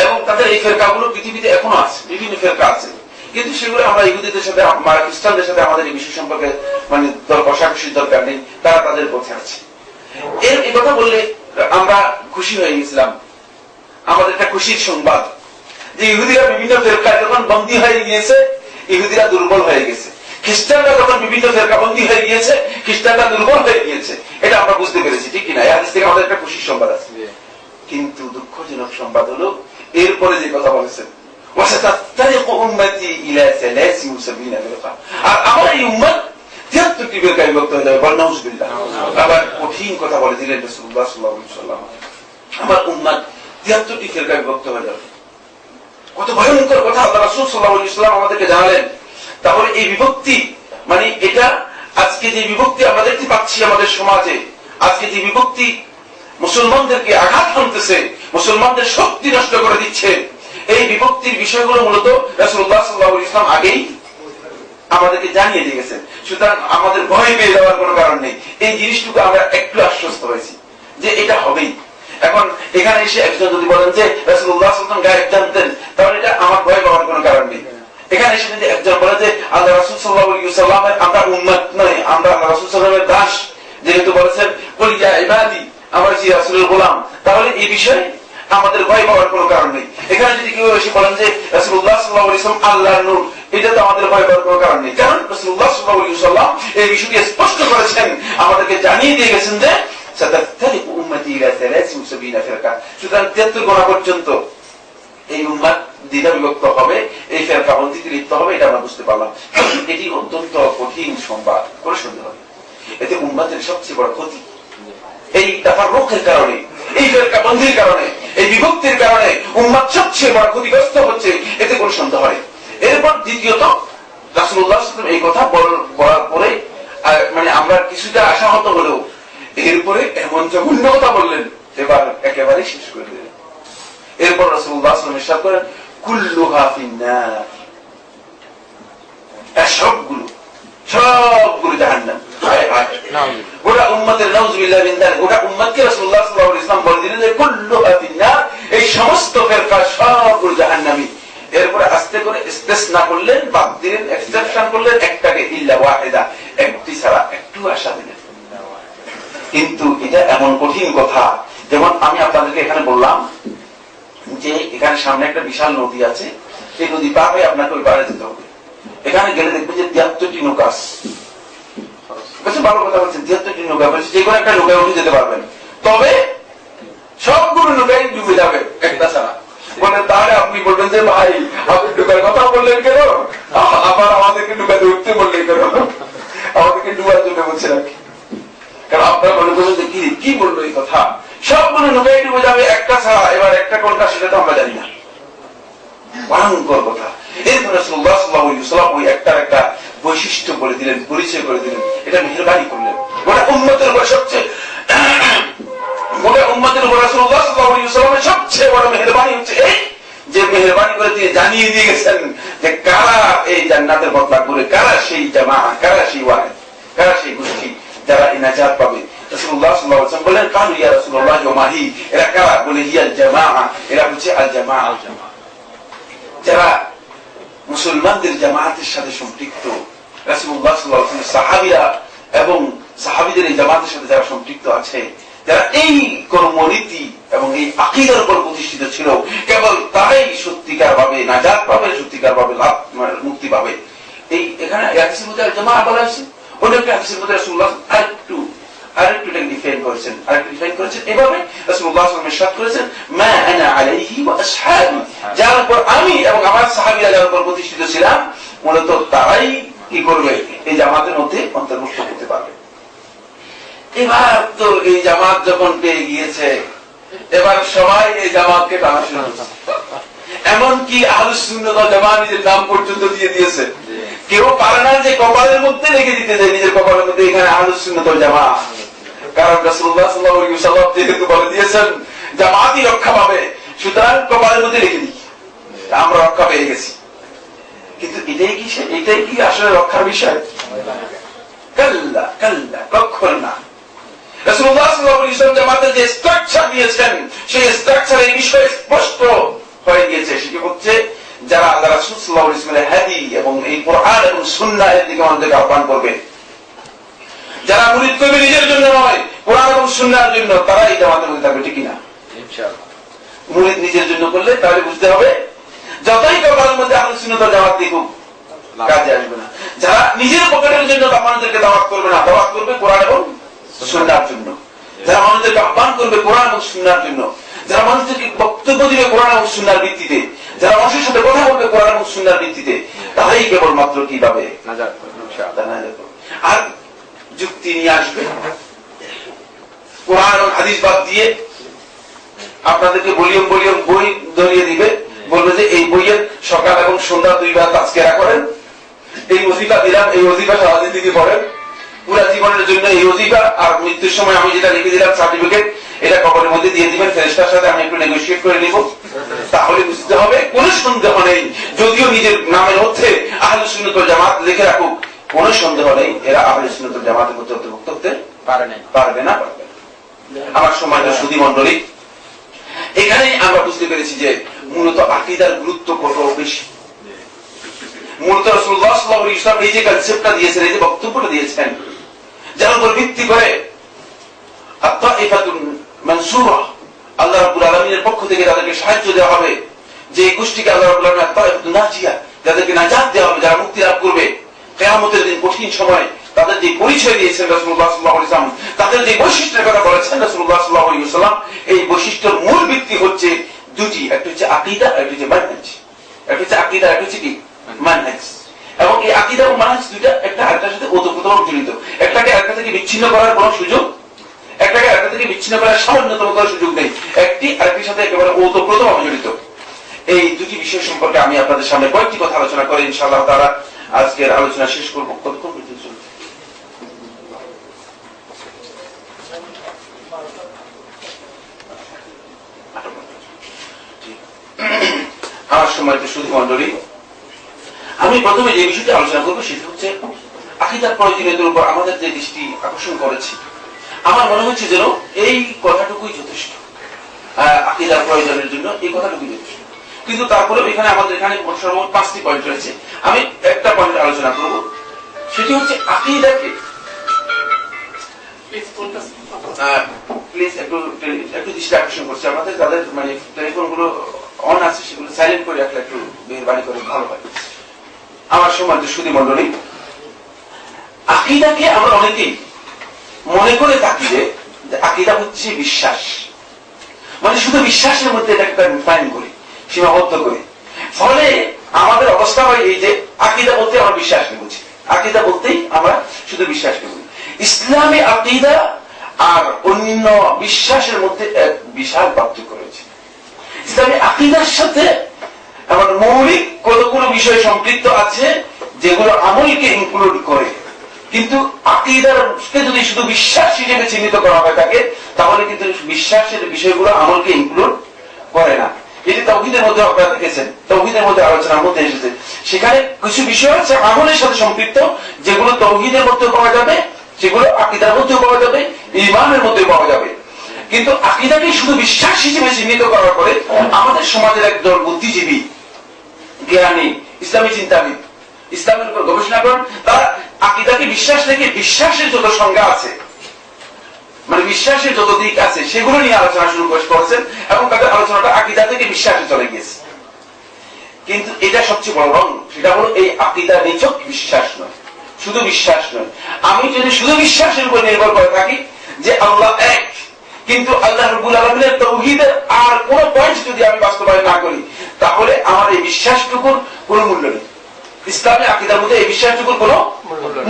[SPEAKER 1] এবং তাদের এই ফিরকাগুলো পৃথিবীতে এখনো আছে, বিভিন্ন ফিরকা আছে। কিন্তু সেগুলো আমরা ইহুদিদের সাথে, খ্রিস্টানদের সাথে আমাদের এই বিষয় সম্পর্কে মানে কষাকষির দরকার নেই, তারা তাদের পথে আছে। এই কথা বললে আমরা খুশি হয়ে গেছিলাম। আমাদের একটা খুশির সংবাদ যে ইহুদিরা বিভিন্ন ফেরকায় যখন বন্দী হয়ে গিয়েছে, ইহুদিরা দুর্বল হয়ে গেছে। খ্রিস্টানরা যখন বিভিন্ন ফেরকা বন্দী হয়ে গিয়েছে, খ্রিস্টানরা দুর্বল হয়ে গিয়েছে। এটা আমরা বুঝতে পেরেছি, ঠিক কিনা? এই হাদিস থেকে আমাদের একটা খুশির সংবাদ আছে। কিন্তু দুঃখজনক সংবাদ হলো এরপরে যে কথা বলেছেন, আর আমার এই উম্মত 73টি ফিরকায় বিভক্ত হয়ে যাবে। নাউযুবিল্লাহ। আবার কঠিন কথা বলে দিলেন রাসূলুল্লাহ সাল্লাল্লাহু আলাইহি ওয়াসাল্লাম, আমার উম্মত 73টি ফিরকায় বিভক্ত হয়ে যাবে। কত ভয়ঙ্কর কথা আল্লাহ রাসূল সাল্লাল্লাহু আলাইহি ওয়াসাল্লাম আমাদেরকে জানালেন। তাহলে এই বিভক্তি মানে এটা আজকে যে বিভক্তি আমরা দেখতে পাচ্ছি আমাদের সমাজে, আজকে যে বিভক্তি মুসলমানদেরকে আঘাত হানতেছে, মুসলমানদের শক্তি নষ্ট করে দিচ্ছে, এই বিভক্তির বিষয়গুলো মূলত রাসূলুল্লাহ সাল্লাল্লাহু আলাইহি ওয়াসাল্লাম আগেই আমাদেরকে জানিয়ে দিয়ে গেছেন। সুতরাং আমাদের ভয় পেয়ে যাওয়ার কোনো কারণ নেই। এই জিনিসটুকু আমরা একটু আশ্বস্ত হয়েছি যে এটা হবেই। এখন এখানে এসে একজন যদি বলেন যে রাসূলুল্লাহ সাল্লাল্লাহু আলাইহি ওয়াসাল্লাম গায়েব জানতেন, তাহলে এটা আমার ভয় পাওয়ার কোনো কারণ নেই। এখানে এসে যদি একজন বলে যে আল্লাহ রাসূল সাল্লাল্লাহু আলাইহি ওয়াসাল্লামের আমরা উম্মত নই, আমরা আল্লাহ রাসূল সাল্লাল্লাহু আলাইহি ওয়াসাল্লামের দাস, যেহেতু বলেছেন কুল ইয়া ইবাদি, আমরা যে রাসূলের গোলাম, তাহলে এই বিষয়ে আমাদের ভয় পাওয়ার কোনো কারণ নেই। এখানে যদি কেউ এসে বলেন যে রাসূলুল্লাহ সাল্লাল্লাহু আলাইহি ওয়াসাল্লাম আল্লাহর নূর, এটা তো আমাদের ভয় পাওয়ার কোনো কারণ নেই। কারণ রাসূলুল্লাহ সাল্লাল্লাহু আলাইহি ওয়াসাল্লাম এই বিষয়টি স্পষ্ট করেছেন, আমাদেরকে জানিয়ে দিয়ে গেছেন যে সাতাফতারিকু উম্মতি ইলা 73 ফিরকা। সুতরাং 73 গোনা পর্যন্ত এই উম্মত দ্বিধা বিভক্ত হবে, এই ফিরকাবন্দিতে লিপ্ত হবে, এটা আমরা বুঝতে পারলাম। এটি অত্যন্ত কঠিন সংবাদ, কোনো সন্দেহ নেই। এতে উম্মতের সবচেয়ে বড় ক্ষতি। এই তাফাররুকের কারণে, এই ফিরকাবন্দির কারণে, এই বিভক্তির কারণে উম্মত সবচেয়ে বড় ক্ষতিগ্রস্ত হচ্ছে, এতে কোনো সন্দেহ নেই। এরপর দ্বিতীয়ত রাসূলুল্লাহ সাল্লাল্লাহু আলাইহি ওয়াসাল্লাম এই কথা বলার পরে মানে আমরা কিছুটা আশাহত হলেও এরপরে এমন জঘন্য কথা বললেন, এবার একেবারে শেষ করে দিলেন। এরপর রাসূলুল্লাহ সাল্লাল্লাহু আলাইহি ওয়াসাল্লাম ইরশাদ করেন, কুল্লুহা ফিন্নার, সবগুলো জাহান্নাম। গোটা উম্মতের নাউযুবিল্লাহ মিন যালিক, গোটা উম্মতকে রাসূলুল্লাহ সাল্লাল্লাহু আলাইহি ওয়াসাল্লাম বলে দিলেন যে কুল্লুহা ফিন্নার, এই সমস্ত ফিরকা সবগুলো জাহান্নামী। এরপরে আস্তে করে ইস্তিসনা করলেন, বাদ দিলেন, এক্সেপশন করলেন একটাকে, ইল্লা ওয়াহিদা, একটি ছাড়া, একটু আশা দিলেন। কিন্তু এটা এমন কঠিন কথা, যেমন আমি আপনাদেরকে এখানে বললাম যে এখানে সামনে একটা বিশাল নদী আছে, এই নদী পার হয়ে আপনাকে ওই পারে যেতে হবে। এখানে গেলে দেখবেন যে 73টি নৌকা আছে। ভালো কথা বলছেন, 73টি নৌকা বলছে, যে কোনো একটা নৌকায় উঠে যেতে পারবেন, তবে সবগুলো নৌকায় ডুবে যাবে একটা ছাড়া। বলে তাহলে আপনি বলবেন যে ভাই আপনি ডুবার কথা বললেন কেন, আবার আমাদেরকে ডুবাতে উঠতে বললেন কেন, আমাদেরকে ডুবার জন্য বলছে নাকি? কারণ আপনারা মনে করছেন যে কি বললো এই কথা, সবগুলো নৌকায় ডুবে যাবে একটা ছাড়া, এবার একটা কোনটা সেটা তো আমরা জানি না। ভয়ঙ্কর কথা। এরপরে রাসূলুল্লাহ সাল্লাল্লাহু আলাইহি ওয়াসাল্লাম ওই একটার একটা বৈশিষ্ট্য বলে দিলেন, পরিচয় করে দিলেন, এটা মেহেরবানি করলেন। গোটা উম্মতের উপর সবচেয়ে, গোটা উম্মতের উপর রাসূলুল্লাহ সাল্লাল্লাহু আলাইহি ওয়াসাল্লামের সবচেয়ে বড় মেহেরবানি হচ্ছে এই যে মেহেরবানি করে তিনি জানিয়ে দিয়ে গেছেন যে কারা এই জান্নাতের বদলা করে, কারা সেই জামাআত, কারা সেই ওয়াহিদ, কারা সেই গোষ্ঠী যারা এই নাজাত পাবে। রাসূলুল্লাহ সাল্লাল্লাহু আলাইহি ওয়াসাল্লাম বলেন, কালু ইয়া রাসূলুল্লাহ ওয়া মাহি, এরা কারা? বলে হিয়াল জামাআ, এরা হচ্ছে আল জামাআ, যারা মুসলমানদের জামায়াতের সাথে সম্পৃক্ত। রাসূলুল্লাহ সাল্লাল্লাহু আলাইহি ওয়াসাল্লাম সাহাবীরা এবং সাহাবীদের এই জামাতের সাথে যারা সম্পৃক্ত আছে, যারা এই কর্মনীতি এবং এই আকীদার উপর প্রতিষ্ঠিত ছিল, কেবল তারাই সত্যিকার ভাবে নাজাত পাবে, সত্যিকার ভাবে লাভ মুক্তি পাবে। এই এখানে হাদিসের মধ্যে আল জামাআ বলা হয়েছে, অন্য একটা হাদিসের মধ্যে রাসূলুল্লাহ আরেকটু ডিফাইন করেছেন, এভাবে রাসূলুল্লাহ সাল্লাল্লাহু আলাইহি ওয়াসাল্লাম ইরশাদ করেছেন, মা আনা আলাইহি ওয়া আসহাবি, যার উপর আমি এবং আমার সাহাবীরা যার উপর প্রতিষ্ঠিত ছিলাম, মূলত তারাই কি করবে, এই জামাতের মধ্যে অন্তর্ভুক্ত করতে পারবে। এবার তো এই জামাত যখন পেয়ে গিয়েছে, এবার সবাই এই জামাতকে টানা শুরু করছে। এমনকি আহলুস সুন্নাহ ওয়াল জামাত নিজের নাম পর্যন্ত দিয়ে দিয়েছে। কেউ পারে না যে কপালের মধ্যে রেখে দিতে, যে নিজের কপালের মধ্যে এখানে আহলুস সুন্নাহ ওয়াল জামাত, কারণ রাসূলুল্লাহ সাল্লাল্লাহু আলাইহি ওয়াসাল্লাম যেহেতু বলে দিয়েছেন জামাতই রক্ষা পাবে, সুতরাং কপালের মধ্যে রেখে দিই, আমরা রক্ষা পেয়ে গেছি। কিন্তু এটাই কি আসলে রক্ষার বিষয়? কাল্লা কাল্লা, কখনো না। রাসূলুল্লাহ সাল্লাল্লাহু আলাইহি ওয়াসাল্লাম জামাতের যে স্ট্রাকচার দিয়েছেন, সেই স্ট্রাকচারে এই বিষয় স্পষ্ট হয়ে গিয়েছে। সেটি হচ্ছে যারা আল্লাহ রাসূল সাল্লাল্লাহু আলাইহি ওয়াসাল্লামের হাদী এবং এই কোরআন এবং সুন্নাহের দিকে আমাদেরকে আহ্বান করবে, যারা মুরিদ করবে নিজের জন্য নয়, কোরআন এবং সুন্নাহর জন্য, তারা এই জামাতের মধ্যে থাকবে, ঠিক কিনা? ইনশাআল্লাহ। মুরিদ নিজের জন্য করলে তাহলে বুঝতে হবে যতই কপালের মধ্যে আহলুস সুন্নাহ ওয়াল জামাত দেখুক, কাজে আসবে না। যারা নিজের পকেটের জন্য মানুষদেরকে দাওয়াত করবে না, দাওয়াত করবে কোরআন এবং সুন্নাহর জন্য। যারা মানুষদেরকে আহ্বান করবে কোরআন এবং সুন্নাহর জন্য, যারা মানুষদেরকে বক্তব্য দিবে কোরআন এবং সুন্নাহর ভিত্তিতে, যারা মানুষের সাথে কথা বলবে কোরআন এবং সুন্নাহর ভিত্তিতে, তারাই কেবলমাত্র কি পাবে? নাজাত পাবে। আর যুক্তি নিয়ে আসবে, কোরআন এবং হাদিস বাদ দিয়ে আপনাদেরকে বলিয়ম বই ধরিয়ে দিবে, বলবে যে এই বইয়ের সকাল এবং সন্ধ্যা 2 বার তাজকিরা করেন, এই ওজিফা দিলাম, এই ওজিফা সারা জিন্দেগি পড়েন, পুরা জীবনের জন্য এই ওজিফা, আর মৃত্যুর সময় আমি যেটা লিখে দিলাম সার্টিফিকেট, এটা কবরের মধ্যে দিয়ে দিবেন, ফেরেশতার সাথে আমি একটু নেগোশিয়েট করে নিব। তাহলে বুঝতে হবে কোন সন্দেহ নেই, যদিও নিজের নামের মধ্যে আহলুস সুন্নাহ ওয়াল জামাত লিখে রাখুক, কোন সন্দেহ নেই এরা আহলুস সুন্নাহ ওয়াল জামাতের মধ্যে অন্তর্ভুক্ত হতে পারবে না। আমার সম্মানিত সুধী মণ্ডলী, এখানে আমরা বুঝতে পেরেছি যে মূলত আকীদার গুরুত্ব কত বেশি। মূলত রাসূলুল্লাহ সাল্লাল্লাহু আলাইহি ওয়াসাল্লাম এই যে কনসেপ্টটা দিয়েছেন, এই যে বক্তব্যটা দিয়েছেন, যার উপর ভিত্তি করে আত-তাইফাতুন মানসুরা, আল্লাহ রাব্বুল আলামিনের পক্ষ থেকে তাদেরকে সাহায্য দেওয়া হবে, যে এই গোষ্ঠীকে আল্লাহ রাব্বুল আলামিন আত-তাইফাতুন নাজিয়া, যাদেরকে নাজাত দেওয়া হবে, যারা মুক্তি লাভ করবে কিয়ামতের দিন কঠিন সময়। তাদের যে পরিচয় দিয়েছেন রাসূলুল্লাহ সাল্লাল্লাহু আলাইহি ওয়াসাল্লাম, তাদের যে বৈশিষ্ট্যের কথা বলেছেন রাসূলুল্লাহ সাল্লাল্লাহু আলাইহি ওয়াসাল্লাম, এই বৈশিষ্ট্যের মূল ভিত্তি হচ্ছে দুটি, একটা হচ্ছে আকীদা, একটা হচ্ছে মানহাজ। একটা হচ্ছে আকীদা, একটা হচ্ছে কি মানহাজ। এবং এই আকীদা ও মানহাজ দুইটা একটা আরেকটার সাথে ওতপ্রোতভাবে জড়িত। একটাকে আরেকটা থেকে বিচ্ছিন্ন করার কোনো সুযোগ, একটাকে আরেকটা থেকে বিচ্ছিন্ন করার সামান্যতম করার সুযোগ নেই। একটি আরেকটির সাথে একেবারে ওতপ্রোতভাবে জড়িত। এই দুটি বিষয় সম্পর্কে আমি আপনাদের সামনে কয়েকটি কথা আলোচনা করে ইনশাআল্লাহ তাআলা আজকের আলোচনা শেষ করব। কতক্ষণ পর্যন্ত চলবে? আমার সম্মানিত সুধী মণ্ডলী, আমি প্রথমে যে বিষয়টি আলোচনা করবো সেটা হচ্ছে আকীদার প্রয়োজনীয়তার উপর আমাদের যে দৃষ্টি আকর্ষণ করেছি, আমার মনে হচ্ছে যেন এই কথাটুকুই যথেষ্ট। আকীদার প্রয়োজনের জন্য এই কথাটুকুই যথেষ্ট। কিন্তু তারপরে আমাদের এখানে সর্বমোট 5টি পয়েন্ট রয়েছে। আমি একটা পয়েন্ট আলোচনা করব, সেটি হচ্ছে আকীদাকে প্লিজ একটু দৃষ্টি আকর্ষণ করছি আপনাদের, যাদের মানে টেলিফোন গুলো অন আছে সেগুলো সাইলেন্ট করে রাখলে একটু মেহেরবানি করে ভালো হয়। আমার সম্মানিত সুধী মণ্ডলী, আকীদাকে আমরা অনেকেই মনে করে থাকি যে আকীদা হচ্ছে বিশ্বাস, মানে শুধু বিশ্বাসের মধ্যে এটাকে ডিফাইন করি, সীমাবদ্ধ করি। ফলে আমাদের অবস্থা হয় এই যে আকীদা বলতে আমরা বিশ্বাসকে বুঝি, আকীদা বলতেই আমরা শুধু বিশ্বাসকে বুঝি। ইসলামী আকীদা আর অন্য বিশ্বাসের মধ্যে এক বিশাল পার্থক্য রয়েছে। ইসলামী আকীদার সাথে আমাদের মৌলিক কতগুলো বিষয় সম্পৃক্ত আছে যেগুলো আমলকে ইনক্লুড করে, কিন্তু আকীদারকে যদি শুধু বিশ্বাস হিসেবে চিহ্নিত করা হয় থাকে, তাহলে কিন্তু বিশ্বাসের বিষয়গুলো আমলকে ইনক্লুড করে না। এটি তাওহীদের মধ্যে আপনারা দেখেছেন, তাওহীদের মধ্যে আলোচনার মধ্যে এসেছে, সেখানে কিছু বিষয় আছে আমলের সাথে সম্পৃক্ত, যেগুলো তাওহীদের মধ্যে পাওয়া যাবে, সেগুলো আকীদার মধ্যে পাওয়া যাবে, ঈমানের মধ্যে পাওয়া যাবে। কিন্তু আকীদাকে শুধু বিশ্বাস হিসেবে চিহ্নিত করার পরে আমাদের সমাজের একদল বুদ্ধিজীবী, জ্ঞানী, ইসলামী চিন্তাবিদ, ইসলামের উপর গবেষণা করেন, তারা আকীদাকে বিশ্বাস থেকে বিশ্বাসের যত সংজ্ঞা আছে, মানে বিশ্বাসের যত দিক আছে, সেগুলো নিয়ে আলোচনা শুরু করেছেন এবং তাদের আলোচনাটা আকীদা থেকে বিশ্বাসে চলে গিয়েছে। কিন্তু এটা সবচেয়ে বড় রং, সেটা হলো এই আকীদা নিছক বিশ্বাস নয়, শুধু বিশ্বাস নয়। আমি যদি শুধু বিশ্বাসের উপর নির্ভর করে থাকি যে আল্লাহ এক, কিন্তু আল্লাহ রাব্বুল আলামিনের তাওহীদের আর কোন পয়েন্ট যদি আমি বাস্তবায়ন না করি, তাহলে আমার এই বিশ্বাসটুকুর কোনো মূল্য নেই। ইসলামী আকীদার মধ্যে এই বিশ্বাসটুকুর কোনো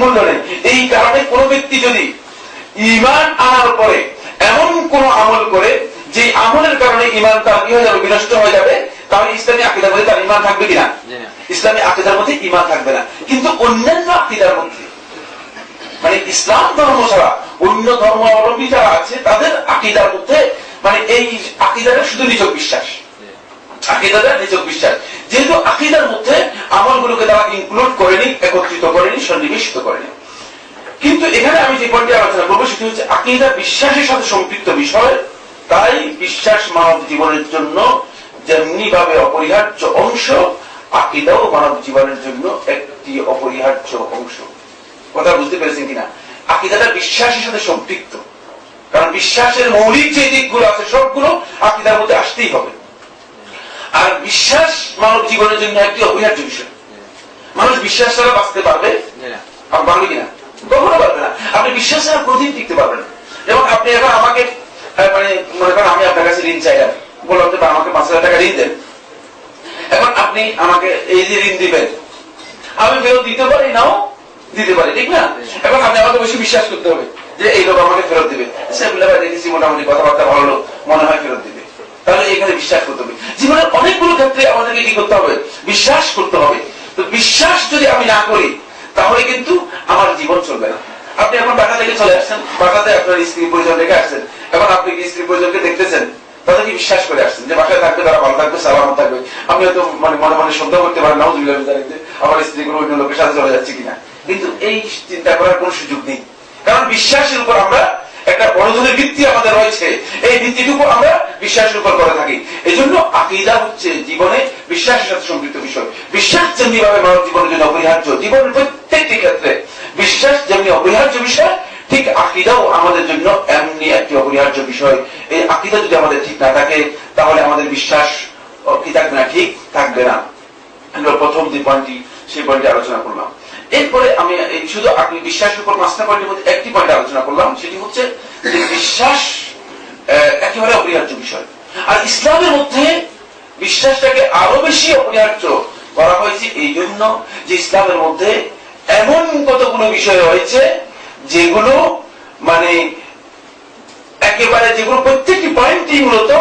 [SPEAKER 1] মূল্য নেই। এই কারণে কোন ব্যক্তি যদি ঈমান আনার পরে এমন কোন আমল করে যে আমলের কারণে ঈমান তার কি হয়ে যাবে, বিনষ্ট হয়ে যাবে, তাহলে ইসলামী আকীদার মধ্যে তার ঈমান থাকবে কিনা? ইসলামী আকীদার মধ্যে ঈমান থাকবে না। কিন্তু অন্যান্য আকীদার মধ্যে, মানে ইসলাম ধর্ম ছাড়া অন্য ধর্মাবলম্বী যারা আছে, তাদের আকীদার মধ্যে মানে এই আকীদাটা শুধু নিছক বিশ্বাস, আকীদাটা নিছক বিশ্বাস। যেহেতু আকীদার মধ্যে আমলগুলোকে তারা ইনক্লুড করেনি, একত্রিত করেনি, সন্নিবেশিত করেনি। কিন্তু এখানে আমি যে পয়েন্টে আলোচনা করবো সেটি হচ্ছে আকীদা বিশ্বাসের সাথে সম্পৃক্ত বিষয়, তাই বিশ্বাস মানব জীবনের জন্য যেমনি ভাবে অপরিহার্য অংশ, আকীদাও মানব জীবনের জন্য একটি অপরিহার্য অংশ। কথা বুঝতে পেরেছেন কিনা? আকীদাটা বিশ্বাসের সাথে সম্পৃক্ত, কারণ বিশ্বাসের মৌলিক যে দিকগুলো আছে সবগুলো আকীদার মধ্যে আসতেই হবে। আর বিশ্বাস মানব জীবনের জন্য একটি অপরিহার্য বিষয়। মানুষ বিশ্বাস ছাড়া বাঁচতে পারবে? আর পারবে কিনা? কখনো পারবে না। আপনি বিশ্বাস ছাড়া প্রতিদিন টিকতে পারবেন। যেমন আপনি এখন আমাকে মানে মনে করেন আমি আপনার কাছে ঋণ চাইলাম, বললাম যে আমাকে 5,000 টাকা ঋণ দেন। এখন আপনি আমাকে এই যে ঋণ দিবেন, আমি ফেরত দিতে পারি, নাও দিতে পারি, ঠিক না? এখন আপনি আমাকে বেশি বিশ্বাস করতে হবে যে এই লোক আমাকে ফেরত দিবে, দেখেছি মোটামুটি কথাবার্তা ভালো লোক, মনে হয় ফেরত দিবে, তাহলে এখানে বিশ্বাস করতে হবে। জীবনের অনেকগুলো ক্ষেত্রে আমাদেরকে কি করতে হবে? বিশ্বাস করতে হবে। তো বিশ্বাস যদি আমি না করি, তাহলে কিন্তু আমার জীবন চলবে না। আপনি এখন বাসা থেকে চলে আসছেন, বাসাতে আপনার স্ত্রী পরিজন রেখে আসছেন, এখন আপনি কি স্ত্রী পরিজনকে দেখতেছেন, তাদেরকে বিশ্বাস করে আসছেন যে বাসায় থাকবে, তারা ভালো থাকবে, সালামত থাকবে। আপনি হয়তো মানে মনে মনে সন্দেহ করতে পারেন, নাউযুবিল্লাহ আমার স্ত্রী কোনো অন্য লোকের সাথে চলে যাচ্ছে কিনা, কিন্তু এই চিন্তা করার কোন সুযোগ নেই। কারণ বিশ্বাসের উপর আমরা একটা বড় ধরনের ভিত্তি আমাদের রয়েছে, এই ভিত্তিটুকু আমরা বিশ্বাসের উপর করে থাকি। এই জন্য আকীদা হচ্ছে জীবনে বিশ্বাসের সাথে সম্পৃক্ত বিষয়। বিশ্বাস যেমনি ভাবে মানব জীবনের জন্য অপরিহার্য, জীবনের প্রত্যেকটি ক্ষেত্রে বিশ্বাস যেমনি অপরিহার্য বিষয়, ঠিক আকীদাও আমাদের জন্য এমনি একটি অপরিহার্য বিষয়। এই আকীদা যদি আমাদের ঠিক না থাকে, তাহলে আমাদের বিশ্বাস কি থাকবে না? ঠিক থাকবে না। আমরা প্রথম যে পয়েন্টটি, সেই পয়েন্টে আলোচনা করলাম। এরপরে আমি শুধু আপনি বিশ্বাসের উপর 5টা পয়েন্টের মধ্যে একটি পয়েন্ট আলোচনা করলাম, সেটি হচ্ছে যে বিশ্বাস একেবারে অপরিহার্য বিষয়। আর ইসলামের মধ্যে বিশ্বাসটাকে আরো বেশি অপরিহার্য করা হয়েছে এই জন্য যে ইসলামের মধ্যে এমন কতগুলো বিষয় রয়েছে যেগুলো মানে একেবারে যেগুলো প্রত্যেকটি পয়েন্টই মূলত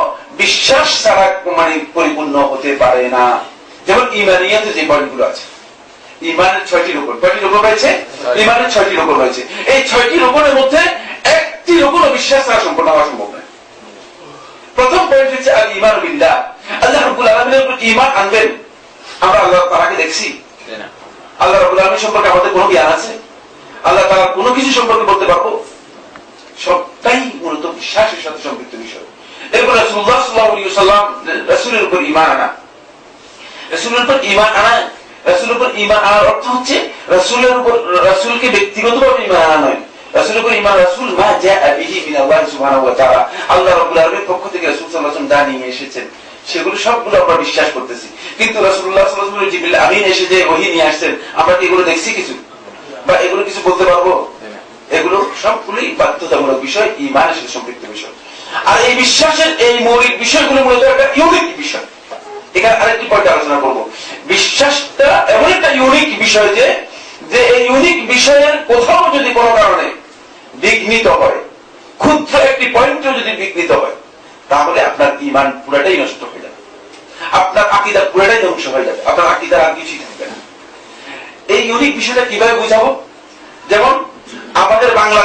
[SPEAKER 1] বিশ্বাস ছাড়া মানে পরিপূর্ণ হতে পারে না। যেমন ইমানিয়াতে যে পয়েন্টগুলো আছে, ইমানের 6টি রকম, কয়টি রকম রয়েছে? ইমানের 6টি রকম রয়েছে। এই 6টি রকমের মধ্যে একটি রকম বিশ্বাস ছাড়া সম্পূর্ণ হওয়া সম্ভব নয়। প্রথম পয়েন্ট হচ্ছে আল ঈমান বিল্লাহ, আল্লাহ রাব্বুল আলামিনের উপর ঈমান আনবেন। আমরা আল্লাহ তাআলাকে দেখছি? আল্লাহ রাব্বুল আলামিন সম্পর্কে আমাদের কোনো জ্ঞান আছে? আল্লাহ তাআলা কোনো কিছু সম্পর্কে বলতে পারবো? সবটাই মূলত বিশ্বাসের সাথে সম্পৃক্ত বিষয়। এরপর রাসূলুল্লাহ সাল্লাল্লাহু আলাইহি ওয়াসাল্লাম, রাসূলের উপর ঈমান আনা। রাসূলের উপর ঈমান আনা, রাসূলের উপর ঈমান আনার অর্থ হচ্ছে রাসূলের উপর, রাসূলকে ব্যক্তিগতভাবে ঈমান আনা নয়। রাসূলের উপর ঈমান, রাসূল মা জাআ বিহি মিনাল্লাহি সুবহানাহু ওয়া তাআলা, আল্লাহ রাব্বুল আলামিনের পক্ষ থেকে রাসূল সাল্লাল্লাহু আলাইহি ওয়াসাল্লাম যা নিয়ে এসেছেন সেগুলো সবগুলো আমরা বিশ্বাস করতেছি। কিন্তু রাসূলুল্লাহ সাল্লাল্লাহু আলাইহি ওয়াসাল্লাম জিবরিল আমিন এসে যে ওহী নিয়ে আসছেন, আমরা কি এগুলো দেখছি কিছু? বা এগুলো কিছু বলতে পারবো? এগুলো সবগুলোই বাধ্যতামূলক বিষয়, ঈমানের সাথে সম্পৃক্ত বিষয়। আর এই বিশ্বাসের এই মৌলিক বিষয়গুলো মূলত একটা ইউনিক বিষয়। এখানে আরেকটি পয়েন্ট আলোচনা করবো। বিশ্বাসটা এমন একটা ইউনিক বিষয় যে এই ইউনিক বিষয়ের কোথাও যদি কোনো কারণে বিঘ্নিত হয়, ক্ষুদ্র একটি পয়েন্টও যদি বিঘ্নিত হয়, তাহলে আপনার ঈমান পুরাটাই নষ্ট হয়ে যাবে, আপনার আকীদা পুরাটাই ধ্বংস হয়ে যাবে, আপনার আকীদার আর কিছুই থাকবে না। এই ইউনিক বিষয়টা কিভাবে বুঝাবো? যেমন আমাদের বাংলা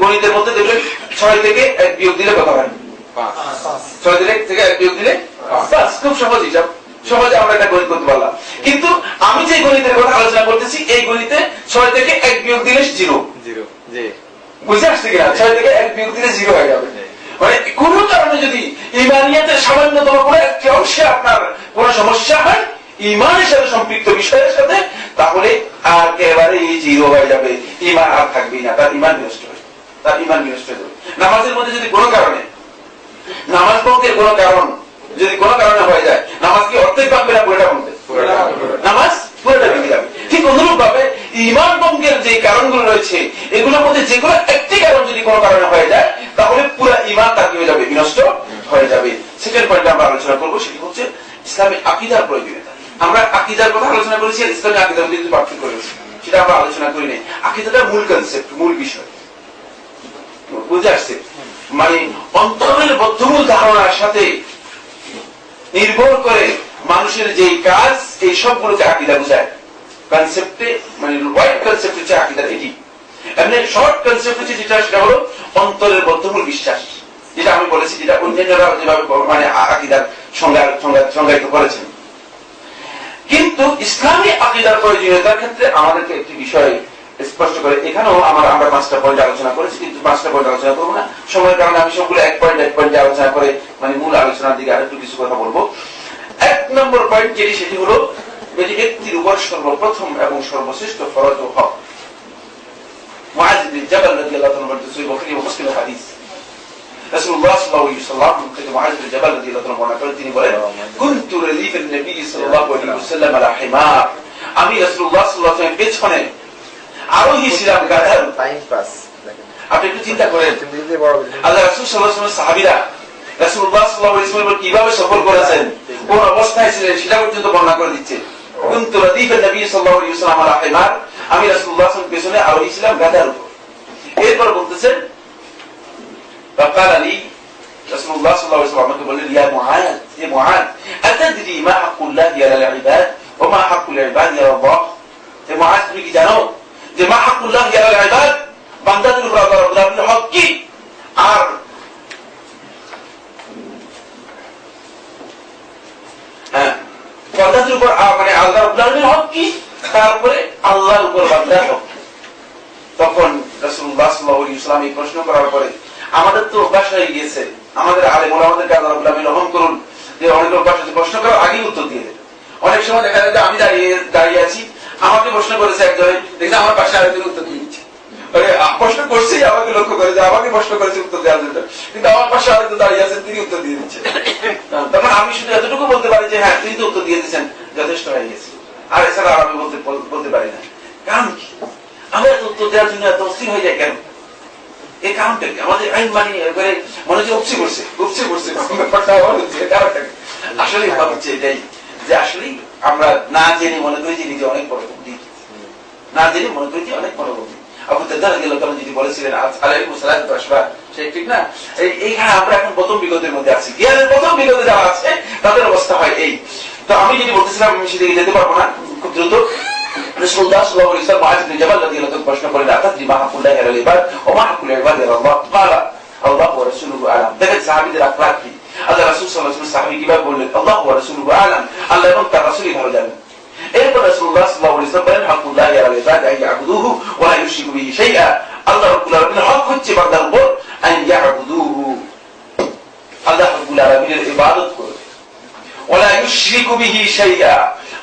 [SPEAKER 1] গণিতের মধ্যে দেখবেন 6 থেকে 1 বিয়োগ দিলে কত হয়? 5। 6 থেকে 1 বিয়োগ দিলে 5। খুব সহজ হিসাব, সহজে আমরা এটা গণিত করতে পারলাম। কিন্তু আমি যে গণিতের কথা আলোচনা করতেছি, এই গণিতে 6 থেকে 1 বিয়োগ দিলে 0। বুঝে আসছে কিনা? 6 থেকে 1 বিয়োগ দিলে 0 হয়ে যাবে। মানে কোনো কারণে যদি ঈমানিয়াতের সামান্যতম কোনো একটি অংশে আপনার কোনো সমস্যা হয় ঈমানের সাথে সম্পৃক্ত বিষয়ের সাথে, তাহলে আর একেবারে 0 হয়ে যাবে, ঈমান আর থাকবেই না, তার ঈমান বিনষ্ট হয়ে যাবে, তার ঈমান বিনষ্ট হয়ে যাবে। নামাজের মধ্যে যদি কোনো কারণে, নামাজ ভঙ্গের কোনো কারণ যদি কোনো কারণে হয়ে যায়, নামাজ কি অর্ধেক ভাঙবে না পুরোটা ভাঙবে? নামাজ পুরোটা ভেঙে যাবে। ঠিক অনুরূপ ভাবে ঈমান ভঙ্গের যে কারণগুলো রয়েছে, এগুলোর মধ্যে যে কোনো একটি কারণ যদি কোনো কারণে হয়ে যায়, তাহলে পুরো ঈমান তার কি হয়ে যাবে? বিনষ্ট হয়ে যাবে। সেকেন্ড পয়েন্ট আমরা আলোচনা করবো, সেটি হচ্ছে ইসলামী আকীদার প্রয়োজনীয়তা। আমরা আকীদার কথা আলোচনা করেছি, আর ইসলামী আকীদার মধ্যে কিছু পার্থক্য রয়েছে, সেটা আমরা আলোচনা করি নাই। আকীদাটা মূল কনসেপ্ট, মূল বিষয়, বুঝে আসছে? মানে অন্তরের বদ্ধমূল ধারণার সাথে নির্ভর করে মানুষের যে কাজ, এই সবগুলোকে আকীদা বোঝায়। কনসেপ্টে মানে ওয়াইড কনসেপ্ট হচ্ছে আকীদার এটি। এমনি শর্ট কনসেপ্ট হচ্ছে যেটা, সেটা হলো অন্তরের বদ্ধমূল বিশ্বাস, যেটা আমি বলেছি, যেটা অন্যান্যরা যেভাবে মানে আকীদার সংজ্ঞায়িত করেছেন। কিন্তু ইসলামী আকীদার প্রয়োজনীয়তার ক্ষেত্রে আমাদেরকে একটি বিষয় স্পষ্ট করে, এখানেও আমরা 5টা পয়েন্ট আলোচনা করেছি, কিন্তু 5টা পয়েন্ট আলোচনা করবো না, সময়ের কারণে আমি সবগুলো এক পয়েন্টে আলোচনা করে মানে মূল আলোচনার দিকে আরেকটু কিছু কথা বলবো। 1 নম্বর পয়েন্ট যেটি, সেটি হলো ব্যক্তির উপর সর্বপ্রথম এবং সর্বশ্রেষ্ঠ ফরজ ও হক। মুআয বিন জাবাল রাদিয়াল্লাহু আনহু বর্ণিত সহিহ বুখারী ও মুসলিমের হাদিস, রাসূলুল্লাহ সাল্লাল্লাহু আলাইহি ওয়াসাল্লাম থেকে মুআয বিন জাবাল রাদিয়াল্লাহু আনহু বর্ণনা করেন, তিনি বলেন, কুনতু রাদিফান নবী সাল্লাল্লাহু আলাইহি ওয়াসাল্লাম আলা হিমার, আমি রাসূলুল্লাহ সাল্লাল্লাহু আলাইহি ওয়াসাল্লামের পেছনে আরোহী ছিলাম গাধার। আপনি একটু চিন্তা করেন, আল্লাহ রাসূল সাল্লাল্লাহু আলাইহি ওয়াসাল্লাম সাহাবীরা রাসূলুল্লাহ সাল্লাল্লাহু আলাইহি ওয়াসাল্লাম কিভাবে সফর করেছেন, কোন অবস্থায় ছিলেন, সেটা পর্যন্ত বর্ণনা করে দিচ্ছে। কুনতু রাদিফান নবী সাল্লাল্লাহু আলাইহি ওয়াসাল্লাম আলা হিমার, আমি রাসূলুল্লাহ সাল্লাল্লাহু আলাইহি ওয়াসাল্লামের পেছনে আরোহী ছিলাম গাধার উপর। এরপর বলতেছেন, فقال لي رسول الله صلى الله عليه وسلم আমাকে বললেন, ইয়া মুআয, হে মুআয, আতাদরি মা হাক্কুল্লাহ আলাল ইবাদ ওয়া মা হাক্কুল ইবাদ আলা আল্লাহ। হে মুআয, তুমি কি জানো যে মা হাক্কুল্লাহ আলাল ইবাদ, বান্দাদের উপর আল্লাহ রাব্বুল আলামিনের হক কি, আর বান্দাদের উপর মানে আল্লাহ রাব্বুল আলামিনের হক কি, তারপরে আল্লাহর উপর বান্দার হক। তখন রাসূলুল্লাহ সাল্লাল্লাহু আলাইহি ওয়াসাল্লাম এই প্রশ্ন করার পরে, আমাদের তো অভ্যাস হয়ে গিয়েছে, আমাদের আলেম ওলামাদেরকে আল্লাহ রাব্বুল আলামিন রহম করুন, যে অনেক অভ্যাস আছে প্রশ্ন করার আগেই উত্তর দিয়ে দেয়। অনেক সময় দেখা যায় যে আমি দাঁড়িয়ে আছি, আমাকে প্রশ্ন করেছে একজনে, দেখছি আমার পাশে আরেকজন উত্তর দিয়ে দিচ্ছে। প্রশ্ন করছি, আমাকে লক্ষ্য করে যে আমাকে প্রশ্ন করেছে উত্তর দেওয়ার জন্য, কিন্তু আমার পাশে আরেকজন দাঁড়িয়ে আছেন, তিনি উত্তর দিয়ে দিচ্ছেন। তখন আমি শুধু এতটুকু বলতে পারি যে হ্যাঁ, তিনি তো উত্তর দিয়ে দিচ্ছেন, যথেষ্ট হয়ে গেছে। আর এছাড়া আর আমি বলতে পারি না। কারণ কি, আমরা উত্তর দেওয়ার জন্য এত অস্থির হয়ে যায় কেন? এই কারণটা কি? আমাদের আইন মানি মনে হচ্ছে উপচে পড়ছে। আসলে হচ্ছে এটাই যে আসলেই আমরা না জেনে মনে করি যে নিজে অনেক বড় পণ্ডিত, না জেনে মনে করি যে অনেক বড় পণ্ডিত। আবু দারদা রাদিয়াল্লাহু আনহু যদি বলেছিলেন আলাইকুম সালাতু ওয়াসসালাম, সেই ঠিক না? এইখানে আমরা এখন প্রথম বিগতের মধ্যে আছি, জ্ঞানের প্রথম বিগতে যারা আছে তাদের অবস্থা হয় এই। তো আমি যেটি বলতেছিলাম, আমি সেদিকে যেতে পারবো না খুব দ্রুত। রাসূলুল্লাহ সাল্লাল্লাহু আলাইহি ওয়াসাল্লাম মুআয ইবনে জাবাল রাদিয়াল্লাহু আনহু প্রশ্ন করেন, আতাদরি মা হাকুল্লাহি আলাল ইবাদ ওয়া মা হাকুল ইবাদি আলাল্লাহ? ক্বালা আল্লাহু ওয়া রাসূলুহু আ'লাম। দেখেন সাহাবীদের আকলাক কি, আল্লাহ রাসূল সাল্লাল্লাহু আলাইহি ওয়াসাল্লাম সাহাবী কিভাবে বললেন, আল্লাহু ওয়া রাসূলুহু আ'লাম, আল্লাহ এবং তার রাসূলই ভালো জানেন। এরপর রাসূলুল্লাহ সাল্লাল্লাহু আলাইহি ওয়াসাল্লাম বলেন, হাকুল্লাহি আলাল ইবাদ আন ইয়াবুদুহু ওয়া লা ইউশরিকু বিহি শাইআ। আল্লাহ রাব্বুল আলামিনের হক হচ্ছে বান্দার উপর আন ইয়াবুদুহু, আল্লাহ রাব্বুল আলামিনের ইবাদত করবে, ওয়া লা ইউশরিকু বিহি শাইআ,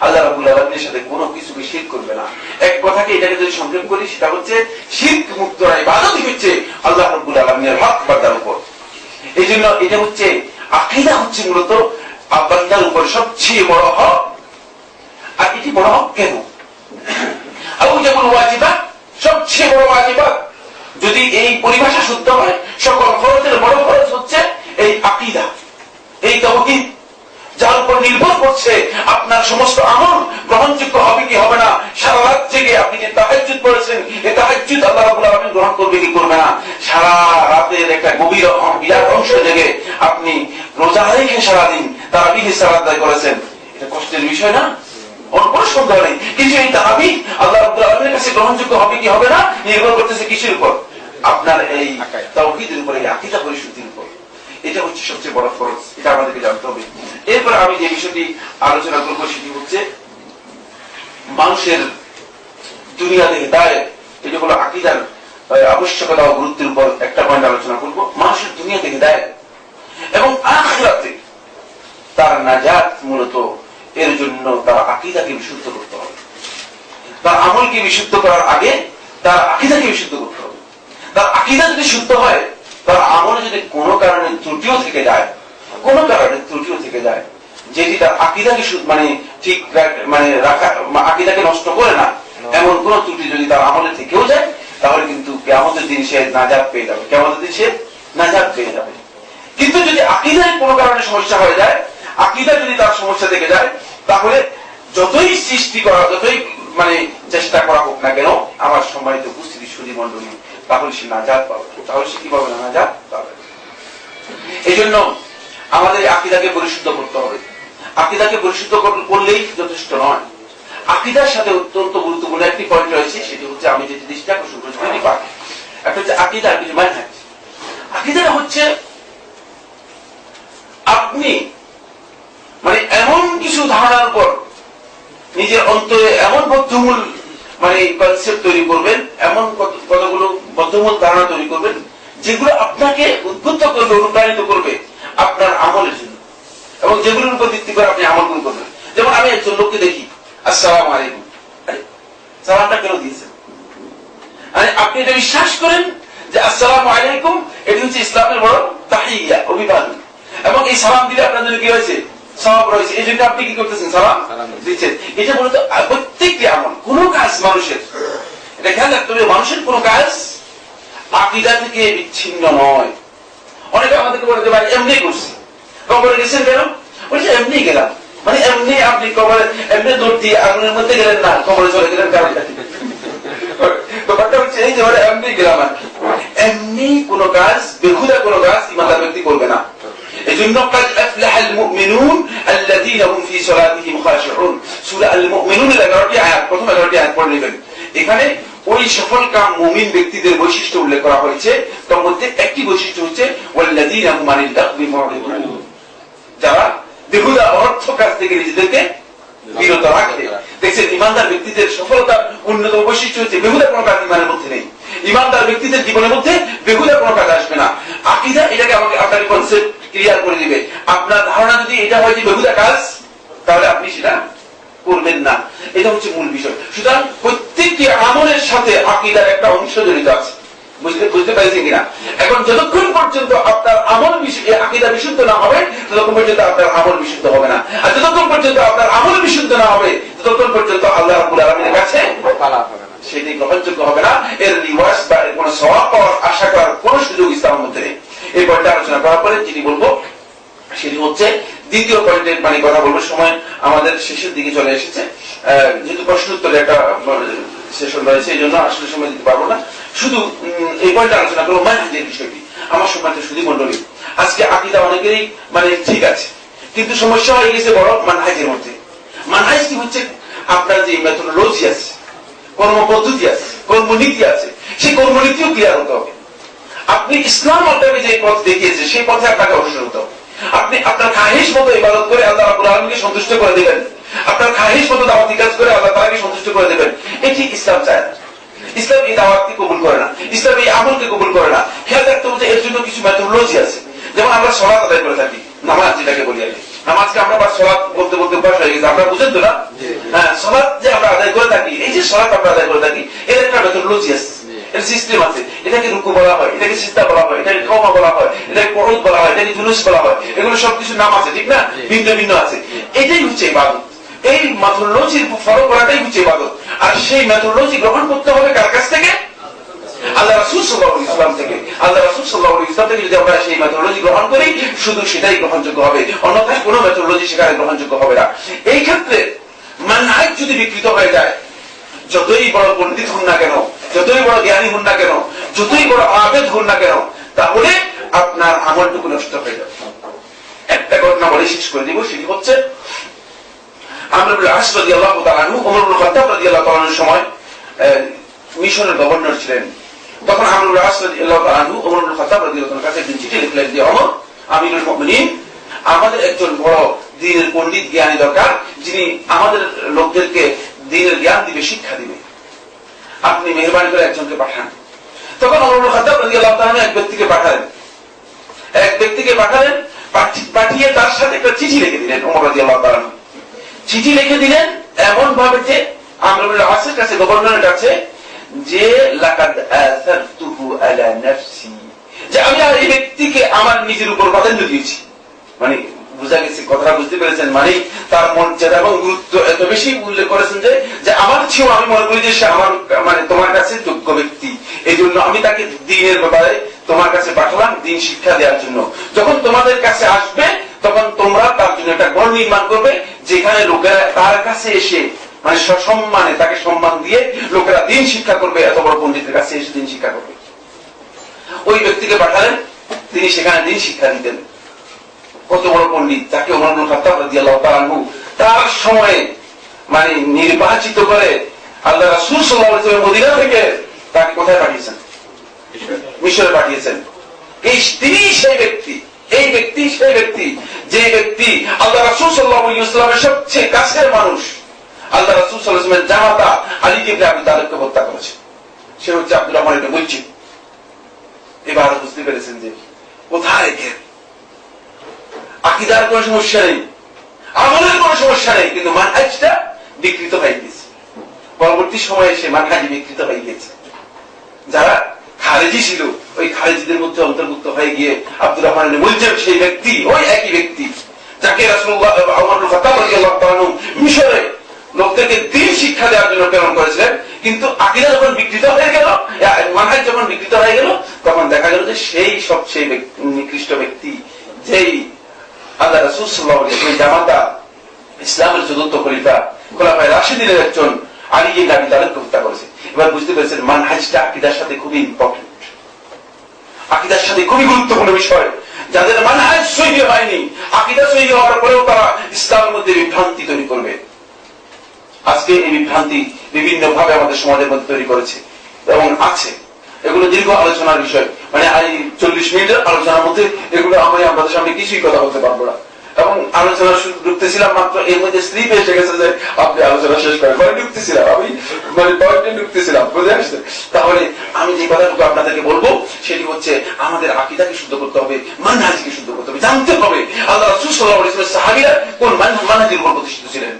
[SPEAKER 1] আল্লাহ রাব্বুল আলামিনের সাথে কোনো কিছুকে শিরক করবে না। এক কথাকে এটাকে যদি সংক্ষেপ করি সেটা হচ্ছে শিরক মুক্ত ইবাদতই হচ্ছে আল্লাহ রাব্বুল আলামিনের হক বান্দার উপর। এইজন্য এটা হচ্ছে আকীদা, হচ্ছে মূলত বান্দার উপর সবচেয়ে বড় হক। আর এটি বড় হক কেন? আউজাবুল ওয়াজিবাত, সবচেয়ে বড় ওয়াজিবাত। যদি এই পরিভাষা শুদ্ধ হয়, সকল ফরজের বড় ফরজ হচ্ছে এই আকীদা, এই তাওহীদ, যার উপর নির্ভর করছে আপনার সমস্ত আমল গ্রহণযোগ্য হবে কি হবে না। সারা রাত জেগে আপনি যে তাহাজ্জুদ পড়েছেন, এই তাহাজ্জুদ আল্লাহ রাব্বুল আলামিন গ্রহণ করবে কি করবে না। সারা রাতের একটা গভীর বিরাট অংশ জেগে আপনি রোজা রেখে সারাদিন তারাবিহ সালাত আদায় করেছেন, এটা কষ্টের বিষয় না? কোনো সন্দেহ নেই। কিন্তু এই তাহাবিহ আল্লাহ রাব্বুল আলামিনের কাছে গ্রহণযোগ্য হবে কি হবে না নির্ভর করতেছে কিসের উপর? আপনার এই তাওহীদের উপর, এই আকীদা পরিশুদ্ধির উপর। এটা হচ্ছে সবচেয়ে বড় ফরজ, এটা আমাদেরকে জানতে হবে। এরপর আমি যে বিষয়টি আলোচনা করবো সেটি হচ্ছে মানুষের দুনিয়াতে হিদায়াত। এটা হলো আকীদার আবশ্যকতা ও গুরুত্বের উপর একটা পয়েন্ট আলোচনা করব। মানুষের দুনিয়াতে হিদায়াত এবং আখিরাতে তার নাজাত মূলত এর জন্য তার আকীদাকে বিশুদ্ধ করতে হবে। তার আমলকে বিশুদ্ধ করার আগে তার আকীদাকে বিশুদ্ধ করতে হবে। তার আকীদা যদি শুদ্ধ হয়, তার আমল যদি কোনো কারণে ত্রুটিও থেকে যায়, কোনো কারণে ত্রুটিও থেকে যায় যেটি তার আকীদাকে মানে ঠিক মানে রাখা, আকীদাকে নষ্ট করে না, এমন কোন ত্রুটি যদি তার আমলে থেকেও যায়, তাহলে কিন্তু কিয়ামতের দিন সে নাজাত পেয়ে যাবে, কিয়ামতের দিন সে নাজাত পেয়ে যাবে। কিন্তু যদি আকীদায় কোনো কারণে সমস্যা হয়ে যায়, আকীদা যদি তার সমস্যা থেকে যায়, তাহলে যতই সৃষ্টি করা, যতই মানে চেষ্টা করা হোক না কেন, আমার সম্মানিত উপস্থিতি সুধী মণ্ডলী, তাহলে সে নাজাত পাবে। তাহলে সে কিভাবে নাজাত পাবে? এই জন্য আমাদের আকীদাকে পরিশুদ্ধ করতে হবে। আকীদাকে পরিশুদ্ধ করলেই যথেষ্ট নয়, আকীদার সাথে অত্যন্ত গুরুত্বপূর্ণ একটি পয়েন্ট রয়েছে, সেটি হচ্ছে আমি যে দৃষ্টি আকর্ষণ করেছি একটা হচ্ছে আকীদার কিছু মানহাজ। আকীদাটা হচ্ছে আপনি মানে এমন কিছু ধারণার উপর নিজের অন্তরে এমন বদ্ধমূল মানে কনসেপ্ট তৈরি করবেন, এমন কতগুলো বদ্ধমূল ধারণা তৈরি করবেন যেগুলো আপনাকে উদ্বুদ্ধ করবে, অনুপ্রাণিত করবে আপনার আমলের জন্য, এবং যেগুলোর উপর ভিত্তি করে আপনি আমল করবেন। যেমন আমি একজন লোককে দেখি, আসসালামু আলাইকুম, সালামটা কেন দিয়েছেন? আপনি এটা বিশ্বাস করেন যে আসসালামু আলাইকুম এটি হচ্ছে ইসলামের বড় তাহিয়া, অভিবাদন, এবং এই সালাম দিলে আপনার জন্য কি হয়েছে? সওয়াব রয়েছে। এই জন্য আপনি কি করতেছেন? সালাম দিচ্ছেন। এটা মূলত প্রত্যেকটি আমল, কোন কাজ মানুষের, এটা খেয়াল রাখতে হবে, মানুষের কোন কাজ আকীদা থেকে বিচ্ছিন্ন নয়। অনেকে আমাদেরকে বলে যে ভাই এমনি করছি, কবরে গেছেন কেন? বলছে এমনি গেলাম। মানে এমনি আপনি কবরে এমনি দৌড় দিয়ে আগুনের মধ্যে গেলেন না, কবরে চলে গেলেন, কারণটা কি? ব্যাপারটা হচ্ছে এই যে এমনি গেলাম আর কি। এমনি কোন কাজ, বেহুদা কোন কাজ ইমানদার ব্যক্তি করবে না। এজন্য قد أفلح المؤمنون الذين هم في صلاتهم خاشعون, সূরা আল মুমিনুনের 11টি আয়াত, প্রথম 11টি আয়াত পড়ে নেবেন। এখানে ওই সফলকাম মুমিন ব্যক্তিদের বৈশিষ্ট্য উল্লেখ করা হয়েছে। তার মধ্যে একটি বৈশিষ্ট্য হচ্ছে ওয়াল্লাযীনা হুম আনিল লাগবি মুরিদুন, যারা বেহুদা অর্থ কাজ থেকে নিজেদেরকে বিরত রাখে। দেখছেন, ইমানদার ব্যক্তিদের সফলতার অন্যতম বৈশিষ্ট্য হচ্ছে বেহুদা কোনো কাজ ইমানের মধ্যে নেই। ইমানদার ব্যক্তিদের জীবনের মধ্যে বেহুদা কোনো কাজ আসবে না। আকীদা এটাকে আমাকে আপনার কনসেপ্ট ক্লিয়ার করে দিবে। আপনার ধারণা যদি এটা হয় যে বেহুদা কাজ, তাহলে আপনি সেটা করবেন না। এটা হচ্ছে মূল বিষয়। সুতরাং প্রত্যেকটি আমলের সাথে আকীদার একটা অংশ জড়িত আছে। বুঝতে পারছেন কিনা? এখন যতক্ষণ পর্যন্ত আপনার আমল আকীদা বিশুদ্ধ না হবে, ততক্ষণ পর্যন্ত আপনার আমল বিশুদ্ধ হবে না। আর যতক্ষণ পর্যন্ত আপনার আমল বিশুদ্ধ না হবে, ততক্ষণ পর্যন্ত আল্লাহ রাব্বুল আলামিনের কাছে সেটি গ্রহণযোগ্য হবে না। এর রিওয়াজ বা এর কোন সওয়াব পাওয়ার আশা করার কোন সুযোগ ইসলামের মধ্যে নেই। এই পয়েন্টটা আলোচনা করার পরে যেটি বলবো সেটি হচ্ছে দ্বিতীয় পয়েন্টে মানে কথা বলবো, সময় আমাদের শেষের দিকে চলে এসেছে। যেহেতু প্রশ্ন উত্তরে একটা সেশন রয়েছে, এই জন্য আসলে সময় দিতে পারবো না। শুধু এই পয়েন্টে আলোচনা করবো মানহাজের বিষয়টি। আমার সম্মানিত সুধী মন্ডলী, আজকে আকীদা অনেকেরই মানে ঠিক আছে, কিন্তু সমস্যা হয়ে গেছে বড় মানহাজের মধ্যে। মানহাজ কি হচ্ছে? আপনার যে মেথোডোলজি আছে, কর্ম পদ্ধতি আছে, কর্মনীতি আছে, সেই কর্মনীতিও ক্লিয়ার হতে হবে। আপনি ইসলাম আপনাকে যে পথ দেখিয়েছে সেই পথে আপনাকে অগ্রসর হতে হবে। আপনি আপনার খাহিশ মতো ইবাদত করে আল্লাহ রাব্বুল আলামিনকে সন্তুষ্ট করে দিবেন, আপনার খাহিশ মতো দাওয়াতি কাজ করে আল্লাহ তাআলাকে সন্তুষ্ট করে দিবেন, এটি ইসলাম চায় না। ইসলাম এই দাওয়াতকে কবুল করে না, ইসলাম এই আমলকে কবুল করে না। খেয়াল রাখতে হবে যে এর জন্য কিছু মেথোডোলজি আছে। যেমন আমরা সালাত আদায় করে থাকি, নামাজ যেটাকে বলি আর কি। নামাজকে আমরা সালাত বলতে বলতে অভ্যাস হয়ে গেছে, আপনারা বুঝেন তো না? হ্যাঁ, সালাত যে আমরা আদায় করে থাকি, এই যে সালাত আমরা আদায় করে থাকি, এর একটা মেথোডোলজি আছে, এর সিস্টেম আছে। এটাকে রুকু বলা হয়, এটাকে সিজদা বলা হয়, এটাকে কওমা বলা হয়, এটাকে কুউদ বলা হয়, এটাকে জুলুস বলা হয়। এগুলো সবকিছু নাম আছে, ঠিক না? ভিন্ন ভিন্ন আছে। এটাই হচ্ছে ইবাদত। এই মেথোডোলজির ফলো করাটাই হচ্ছে ইবাদত। আর সেই মেথোডোলজি গ্রহণ করতে হবে কার কাছ থেকে? আল্লাহ রাসূল সাল্লাল্লাহু আলাইহি ওয়াসাল্লাম থেকে। আল্লাহ রাসূল সাল্লাল্লাহু আলাইহি ওয়াসাল্লাম থেকে যদি আমরা সেই মেথোডোলজি গ্রহণ করি, শুধু সেটাই গ্রহণযোগ্য হবে, অন্যথায় কোনো মেথোডোলজি সেখানে গ্রহণযোগ্য হবে না। এই ক্ষেত্রে মানহাজ যদি বিকৃত হয়ে যায়, যতই বড় পণ্ডিত হন না কেন, যতই বড় জ্ঞানী হন না কেন, যতই বড় আবেদ হন না কেন, তাহলে আপনার আমলটুকু নষ্ট হয়ে যাবে। একটা ঘটনা বলে শেষ করে দিব, সেটি হচ্ছে আমর ইবনে আস রাদিয়াল্লাহু তাআলা আনহু, ওমর ইবনে খাত্তাব রাদিয়াল্লাহু তাআলা আনহুর সময় মিশরের গভর্নর ছিলেন। তখন আমর ইবনে আস রাদিয়াল্লাহু তাআলা আনহু ওমর ইবনে খাত্তাব রাদিয়াল্লাহু তাআলার কাছে একটি চিঠি লিখলেন যে, ওমর, আমিরুল মুমিনিন, আমাদের একজন বড় দ্বীনের পণ্ডিত জ্ঞানী দরকার, যিনি আমাদের লোকদেরকে দ্বীনের জ্ঞান দিবে, শিক্ষা দিবে। আপনি মেহরবানি করে একজনকে পাঠান। তখন ওমর ইবনে খাত্তাব রাদিয়াল্লাহু তাআলা এক ব্যক্তিকে পাঠালেন, পাঠিয়ে তার সাথে একটা চিঠি লিখে দিলেন। ওমর রাদিয়াল্লাহু তাআলা চিঠি লিখে দিলেন এমন ভাবে যে আমর ইবনে আসের কাছে, গভর্নরের কাছে, যে লাকাদ আসারতুহু আলা নাফসি, যে আমি এই ব্যক্তিকে আমার নিজের উপর প্রাধান্য দিয়েছি। মানে বুঝা গেছে, কথাটা বুঝতে পেরেছেন? মানে তার মর্যাদা এবং গুরুত্ব এত বেশি উল্লেখ করেছেন যে আমার চেয়েও আমি মনে করি যে সে আমার মানে তোমার কাছে যোগ্য ব্যক্তি, এই জন্য আমি তাকে দ্বীনের ব্যাপারে তোমার কাছে পাঠালাম, দ্বীন শিক্ষা দেওয়ার জন্য। যখন তোমাদের কাছে আসবে, তখন তোমরা তার জন্য একটা ঘর নির্মাণ করবে, যেখানে লোকেরা তার কাছে এসে মানে সসম্মানে তাকে সম্মান দিয়ে লোকেরা দ্বীন শিক্ষা করবে, এত বড় পণ্ডিতের কাছে এসে দ্বীন শিক্ষা করবে। ওই ব্যক্তিকে পাঠালেন, তিনি সেখানে দ্বীন শিক্ষা দিতেন। কত বড় পণ্ডিত, যাকে ওমর ইবনে খাত্তাব রাদিয়াল্লাহু তাআলা আনহু তার সময়ে মানে নির্বাচিত করে আল্লাহ রাসূল সাল্লাল্লাহু আলাইহি ওয়াসাল্লাম মদিনা থেকে তাকে কোথায় পাঠিয়েছেন? মিশরে পাঠিয়েছেন। তিনি সেই ব্যক্তি, এই ব্যক্তি সেই ব্যক্তি, যে ব্যক্তি আল্লাহ রাসূল সাল্লাল্লাহু আলাইহি ওয়াসাল্লামের সবচেয়ে কাছের মানুষ, আল্লাহ রাসূল সাল্লাল্লাহু আলাইহি ওয়াসাল্লামের জামাতা আলী ইবনে আবি তালেবকে হত্যা করেছে। সে হচ্ছে আব্দুর রহমান ইবনে মুলজিম। এবার বুঝতে পেরেছেন যে কোথায় গেল। আকীদার কোনো সমস্যা নেই, আমলের কোনো সমস্যা নেই, কিন্তু মানহাজটা বিকৃত হয়ে গেছে। পরবর্তী সময়ে সে মানহাজ বিকৃত হয়ে গেছে। যারা খারেজি ছিল, ওই খারেজিদের মধ্যে অন্তর্ভুক্ত হয়ে গিয়ে আব্দুর রহমান ইবনে মুলজিম সেই ব্যক্তি, ওই একই ব্যক্তি যাকে রাসূলুল্লাহ ওমর ইবনে খাত্তাব রাদিয়াল্লাহু তাআলা আনহু মিশরে লোকদেরকে দ্বীন শিক্ষা দেওয়ার জন্য প্রেরণ করেছিলেন। কিন্তু আকীদা যখন বিকৃত হয়ে গেল, মানহাজ যখন বিকৃত হয়ে গেল, তখন দেখা গেল যে সেই সবচেয়ে নিকৃষ্ট ব্যক্তি, যেই আল্লাহ রাসূল সাল্লাল্লাহু আলাইহি ওয়াসাল্লামের জামাতা, ইসলামের চতুর্থ খলিফা, খোলাফায়ে রাশিদিনের একজন আলী ইবনে আবি তালেবকে হত্যা করেছে। এবার বুঝতে পেরেছেন মানহাজটা আকীদার সাথে খুবই ইম্পর্টেন্ট, আকীদার সাথে খুবই গুরুত্বপূর্ণ বিষয়। যাদের মানহাজ সহিহ হয়নি, আকীদা সহিহ হওয়ার পরেও তারা ইসলামের মধ্যে বিভ্রান্তি তৈরি করবে। আজকে এই বিভ্রান্তি বিভিন্ন ভাবে আমাদের সমাজের মধ্যে তৈরি করেছে এবং আছে। এগুলো দীর্ঘ আলোচনার বিষয়, মানে এই 40 মিনিটের আলোচনার মধ্যে এগুলো আমি আপনাদের সামনে কিছুই কথা বলতে পারবো না। এবং আলোচনা ঢুকতেছিলাম মাত্র, এর মধ্যে স্লিপ এসে গেছে যে আপনি আলোচনা শেষ করেন, মানে ঢুকতেছিলাম আমি, মানে পয়েন্টে ঢুকতেছিলাম, বুঝে আসছে? তাহলে আমি যে কথাটুকু আপনাদেরকে বলবো সেটি হচ্ছে আমাদের আকীদাকে শুদ্ধ করতে হবে, মানহাজকে শুদ্ধ করতে হবে, জানতে হবে আল্লাহ রাসূল সাল্লাল্লাহু আলাইহি ওয়াসাল্লাম সাহাবীরা কোন মানহাজের উপর প্রতিষ্ঠিত ছিলেন।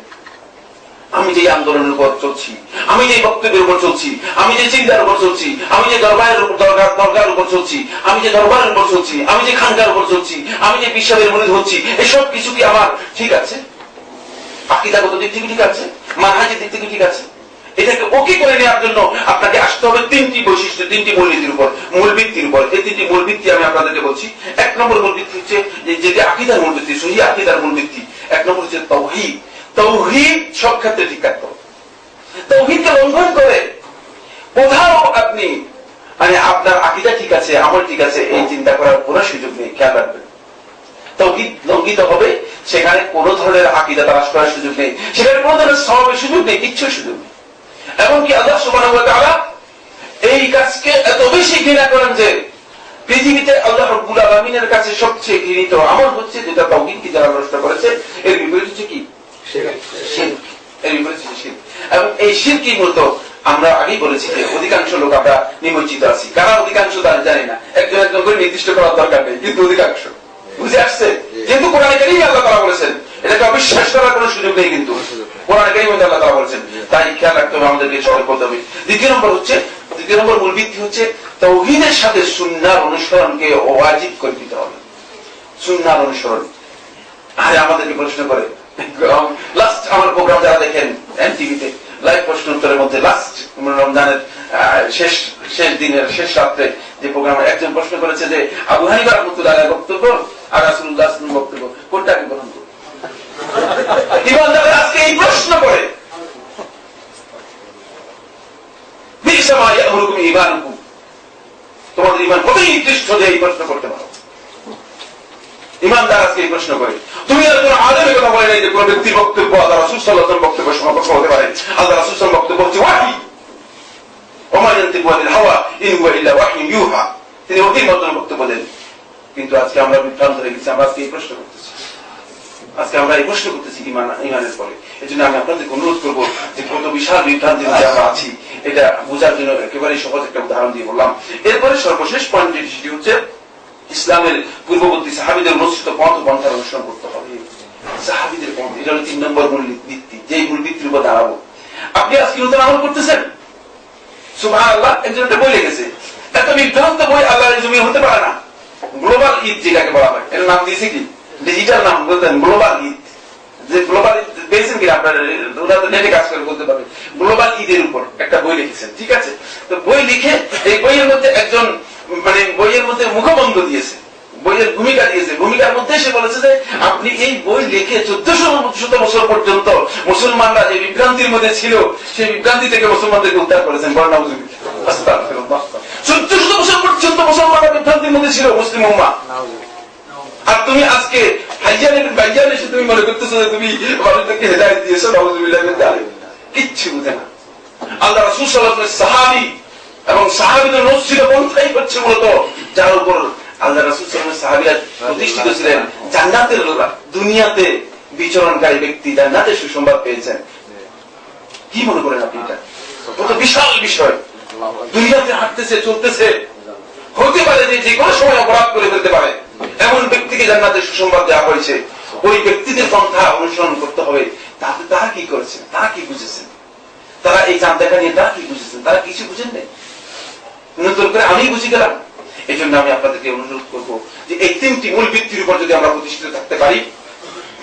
[SPEAKER 1] আমি যে আন্দোলনের উপর চলছি, আমি যে বক্তব্যের উপর চলছি, আমি যে চিন্তার উপর চলছি, আমি যে দরবারের উপর চলছি, আমি যে দরবারের উপর চলছি, আমি যে খানকার উপর চলছি, আমি যে বিশ্বাসের মুরিদ হচ্ছি, এসব কিছু কি আমার ঠিক আছে? আকীদাগত দিক থেকে ঠিক আছে? মানহাজের দিক থেকে ঠিক আছে? এটাকে ওকে করে নেওয়ার জন্য আপনাকে আসতে হবে তিনটি বৈশিষ্ট্য, তিনটি মূলনীতির উপর, মূল ভিত্তির উপর। এই তিনটি মূল ভিত্তি আমি আপনাদেরকে বলছি। এক নম্বর মূল ভিত্তি হচ্ছে যেটি আকীদার মূল ভিত্তি, সহিহ আকীদার মূল ভিত্তি। এক নম্বর হচ্ছে তাওহীদ। তাওহীদ সব ক্ষেত্রে ঠিক থাকতে হবে। তাওহীদকে লঙ্ঘন করে কোথাও আপনি মানে আপনার আকীদা ঠিক আছে, আমল ঠিক আছে এই চিন্তা করার কোনো সুযোগ নেই। খেয়াল রাখবেন, তাওহীদ লঙ্ঘিত হবে সেখানে কোন ধরনের আকীদা তালাশ করার সুযোগ নেই, সেখানে কোন ধরনের সওয়াবের সুযোগ নেই, কিচ্ছু সুযোগ নেই। এমনকি আল্লাহ সুবহানাহু ওয়া তাআলা এই কাজকে এত বেশি ঘৃণা করেন যে পৃথিবীতে আল্লাহ রাব্বুল আলামিনের কাছে সবচেয়ে ঘৃণিত আমল হচ্ছে যেটা তাওহীদকে যারা নষ্ট করেছে, এর বিপরীত হচ্ছে কি? শিরক। এর বিপরীত হচ্ছে শিরক। এবং এই শিরকই মূলত আমরা আগেই বলেছি যে অধিকাংশ লোক আমরা নিমজ্জিত আছি। কারা অধিকাংশ তা জানি না, একজন একজন করে নির্দিষ্ট করার দরকার নেই, কিন্তু অধিকাংশ। বুঝে আসছে? যেহেতু কোরআনে কারীমে আল্লাহ তাআলা বলেছেন, এটাকে অবিশ্বাস করার কোনো সুযোগ নেই, কিন্তু কোরআনে কারীমে আল্লাহ তাআলা বলেছেন, তাই খেয়াল রাখতে হবে, আমাদেরকে সতর্ক করতে হবে। দ্বিতীয় নম্বর মূল ভিত্তি হচ্ছে তাওহীদের সাথে সুন্নাহর অনুসরণকে ওয়াজিব করে দিতে হবে। সুন্নাহর অনুসরণ। আরে আমাদেরকে প্রশ্ন করে, লাস্ট আমার প্রোগ্রাম যারা দেখেন এনটিভিতে লাইভ প্রশ্ন উত্তরের মধ্যে লাস্ট রমজানের শেষ দিনের শেষ রাত্রে যে প্রোগ্রামে একজন প্রশ্ন করেছে যে আবু হানিফা রাহমাতুল্লাহ আলাইহির বক্তব্য আর রাসূলুল্লাহ সাল্লাল্লাহু আলাইহি ওয়াসাল্লামের বক্তব্য কোনটাকে গ্রহণ করব? ইমানদাররা আজকে এই প্রশ্ন করে, বিশা মা ইয়ামুরুকুম ঈমানুকুম, তোমাদের ঈমান কতই নিকৃষ্ট যে এই প্রশ্ন করতে পারো। ইমানদার আজকে এই প্রশ্ন করে। তুমি আর কোন আলেমের কথা বলে নাই যে কোন ব্যক্তির বক্তব্য আল্লাহ রাসূল সাল্লাল্লাহু আলাইহি ওয়াসাল্লাম বক্তব্যের সমকক্ষ হতে পারে। আল্লাহ রাসূল সাল্লাল্লাহু আলাইহি ওয়াসাল্লাম বক্তব্য হচ্ছে ওয়াহী, ওয়া মা ইয়ানতিকু আনিল হাওয়া ইন হুয়া ইল্লা ওয়াহয়ুন ইউহা, তিনি ওহীর মাধ্যমে বক্তব্য দেন। কিন্তু আজকে আমরা বিভ্রান্ত হয়ে গেছি, আমরা আজকে এই প্রশ্ন করতেছি, ইমানের পরে। এজন্য আমি আপনাদেরকে অনুরোধ করবো যে কত বিশাল বিভ্রান্তির মধ্যে আমরা আছি, এটা বোঝার জন্য একেবারে সহজ একটা উদাহরণ দিয়ে বললাম। এরপরে সর্বশেষ পয়েন্ট যেটি হচ্ছে ইসলামের পূর্ববর্তী সাহাবীদের অনুসৃত পথ ও পন্থার অনুসরণ করতে হবে। সাহাবীদের পথ, এটা হলো 3 নম্বর মূল ভিত্তি, যেই মূল ভিত্তির উপর দাঁড়াবো। আপনি আজকে নতুন আমল করতেছেন, সুবহানাল্লাহ, একজন একটা বই লিখেছে, এত বিভ্রান্ত বই আল্লাহর জমিনে হতে পারে না। গ্লোবাল ঈদ যেটাকে বলা হয়, এর নাম দিয়েছে কি? ডিজিটাল নাম বলতেন গ্লোবাল ঈদ। যে গ্লোবাল ঈদ পেয়েছেন কি আপনার, নেটে কাজ করে বলতে পারবেন। গ্লোবাল ঈদের উপর একটা বই লিখেছেন, ঠিক আছে? তো বই লিখে এই বইয়ের মধ্যে একজন মানে বইয়ের মধ্যে মুখবন্ধ দিয়েছে, বইয়ের ভূমিকা দিয়েছে। ভূমিকার মধ্যে সে বলেছে যে আপনি এই বই লিখে 1400 বছর পর্যন্ত মুসলমানরা যে বিভ্রান্তির মধ্যে ছিল সেই বিভ্রান্তি থেকে মুসলমানদেরকে উদ্ধার করেছেন। 1400 বছর পর্যন্ত মুসলমানরা বিভ্রান্তির মধ্যে ছিল, মুসলিম উম্মাহ। আর তুমি আজকে ভাইজান এসে তুমি মনে করতেছো যে তুমি মানুষদেরকে হেদায়েত দিয়েছো, নাউযুবিল্লাহ মিন যালিক। কিচ্ছু বুঝে না। আল্লাহ রাসূল সাল্লাল্লাহু আলাইহি ওয়াসাল্লাম সাহাবী এবং সাহাবীদের অনুসৃত পন্থাই হচ্ছে মূলত যার উপর আল্লাহ রাসূল সাল্লাল্লাহু আলাইহি ওয়াসাল্লাম সাহাবীরা প্রতিষ্ঠিত ছিলেন। জান্নাতের দুনিয়াতে বিচরণকারী ব্যক্তি জান্নাতের সুসংবাদ পেয়েছেন। কি মনে করেন আপনি? এটা কত বিশাল বিষয়। দুনিয়াতে হাঁটতেছে, চলতেছে, হতে পারে যে কোনো সময় অপরাধ করে ফেলতে পারে, এমন ব্যক্তিকে জান্নাতের সুসংবাদ দেওয়া হয়েছে। ওই ব্যক্তিদের পন্থা অনুসরণ করতে হবে। তারা কি করেছেন, তারা কি বুঝেছেন, তারা এই চাঁদ দেখা নিয়ে তারা কি বুঝেছেন? তারা কিছু বুঝেন নাই, নতুন করে আমি বুঝে গেলাম। এই জন্য আমি আপনাদেরকে অনুরোধ করবো যে এই 3টি মূল ভিত্তির উপর যদি আমরা প্রতিষ্ঠিত থাকতে পারি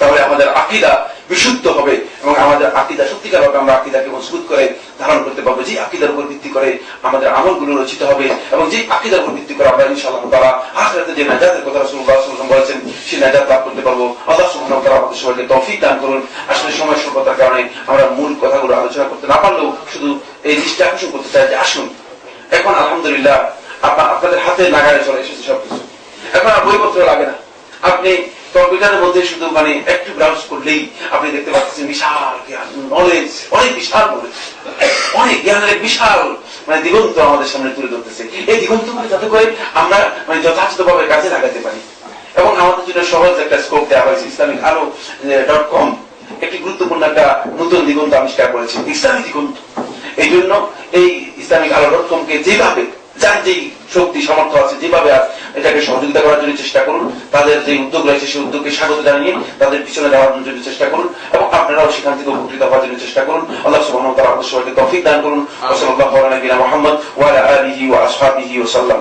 [SPEAKER 1] তাহলে আমাদের আকীদা বিশুদ্ধ হবে এবং আমাদের আকীদা সত্যিকার ভাবে আমরা আকীদাকে মজবুত করে ধারণ করতে পারবো। যে আকীদার উপর ভিত্তি করে আমাদের আমলগুলো রচিত হবে এবং যে আকীদার উপর ভিত্তি করে আমরা ইনশাআল্লাহ তাআলা আখিরাতে যে নাজাতের কথা রাসূলুল্লাহ সাল্লাল্লাহু আলাইহি ওয়াসাল্লাম বলেছেন সেই নাজাত লাভ করতে পারবো। আল্লাহ সুবহানাহু ওয়া তাআলা আমাদের সবাইকে তৌফিক দান করুন। আসলে সময় স্বল্পতার কারণে আমরা মূল কথাগুলো আলোচনা করতে না পারলেও শুধু এই দৃষ্টি আকর্ষণ করতে চাই যে আসুন এখন আলহামদুলিল্লাহ আপনাদের হাতে নাগালে চলে এসেছে সবকিছু। এখন আর বইপত্র লাগে না। আপনি কম্পিউটারের মধ্যে শুধু মানে একটু ব্রাউজ করলেই আপনি দেখতে পাচ্ছেন বিশাল জ্ঞান, নলেজ, অনেক বিশাল নলেজ, অনেক জ্ঞানের এক বিশাল মানে দিগন্ত আমাদের সামনে তুলে ধরতেছে। এই দিগন্তগুলো যাতে করে আমরা মানে যথাযথভাবে কাজে লাগাতে পারি এবং আমাদের জন্য সহজ একটা স্কোপ দেওয়া হয়েছে। ইসলামিক আলো.com একটি গুরুত্বপূর্ণ একটা নতুন দিগন্ত আবিষ্কার করেছে, ইসলামিক দিগন্ত। এই জন্য এই ইসলামিক আলো.com কে যেভাবে যার যেই শক্তি সামর্থ্য আছে যেভাবে এটাকে সহযোগিতা করার জন্য চেষ্টা করুন। তাদের যে উদ্যোগ রয়েছে সেই উদ্যোগকে স্বাগত জানিয়ে তাদের পিছনে যাওয়ার জন্য চেষ্টা করুন এবং আপনারাও সেখান থেকে উপকৃত হওয়ার জন্য চেষ্টা করুন। আল্লাহ সুবহানাহু ওয়া তাআলা আমাদের সবাইকে তৌফিক দান করুন। ওয়া সাল্লাল্লাহু আলা নবিয়িনা মুহাম্মদ ওয়া আলা আলিহি ওয়া আসহাবিহি ওয়া সাল্লাম।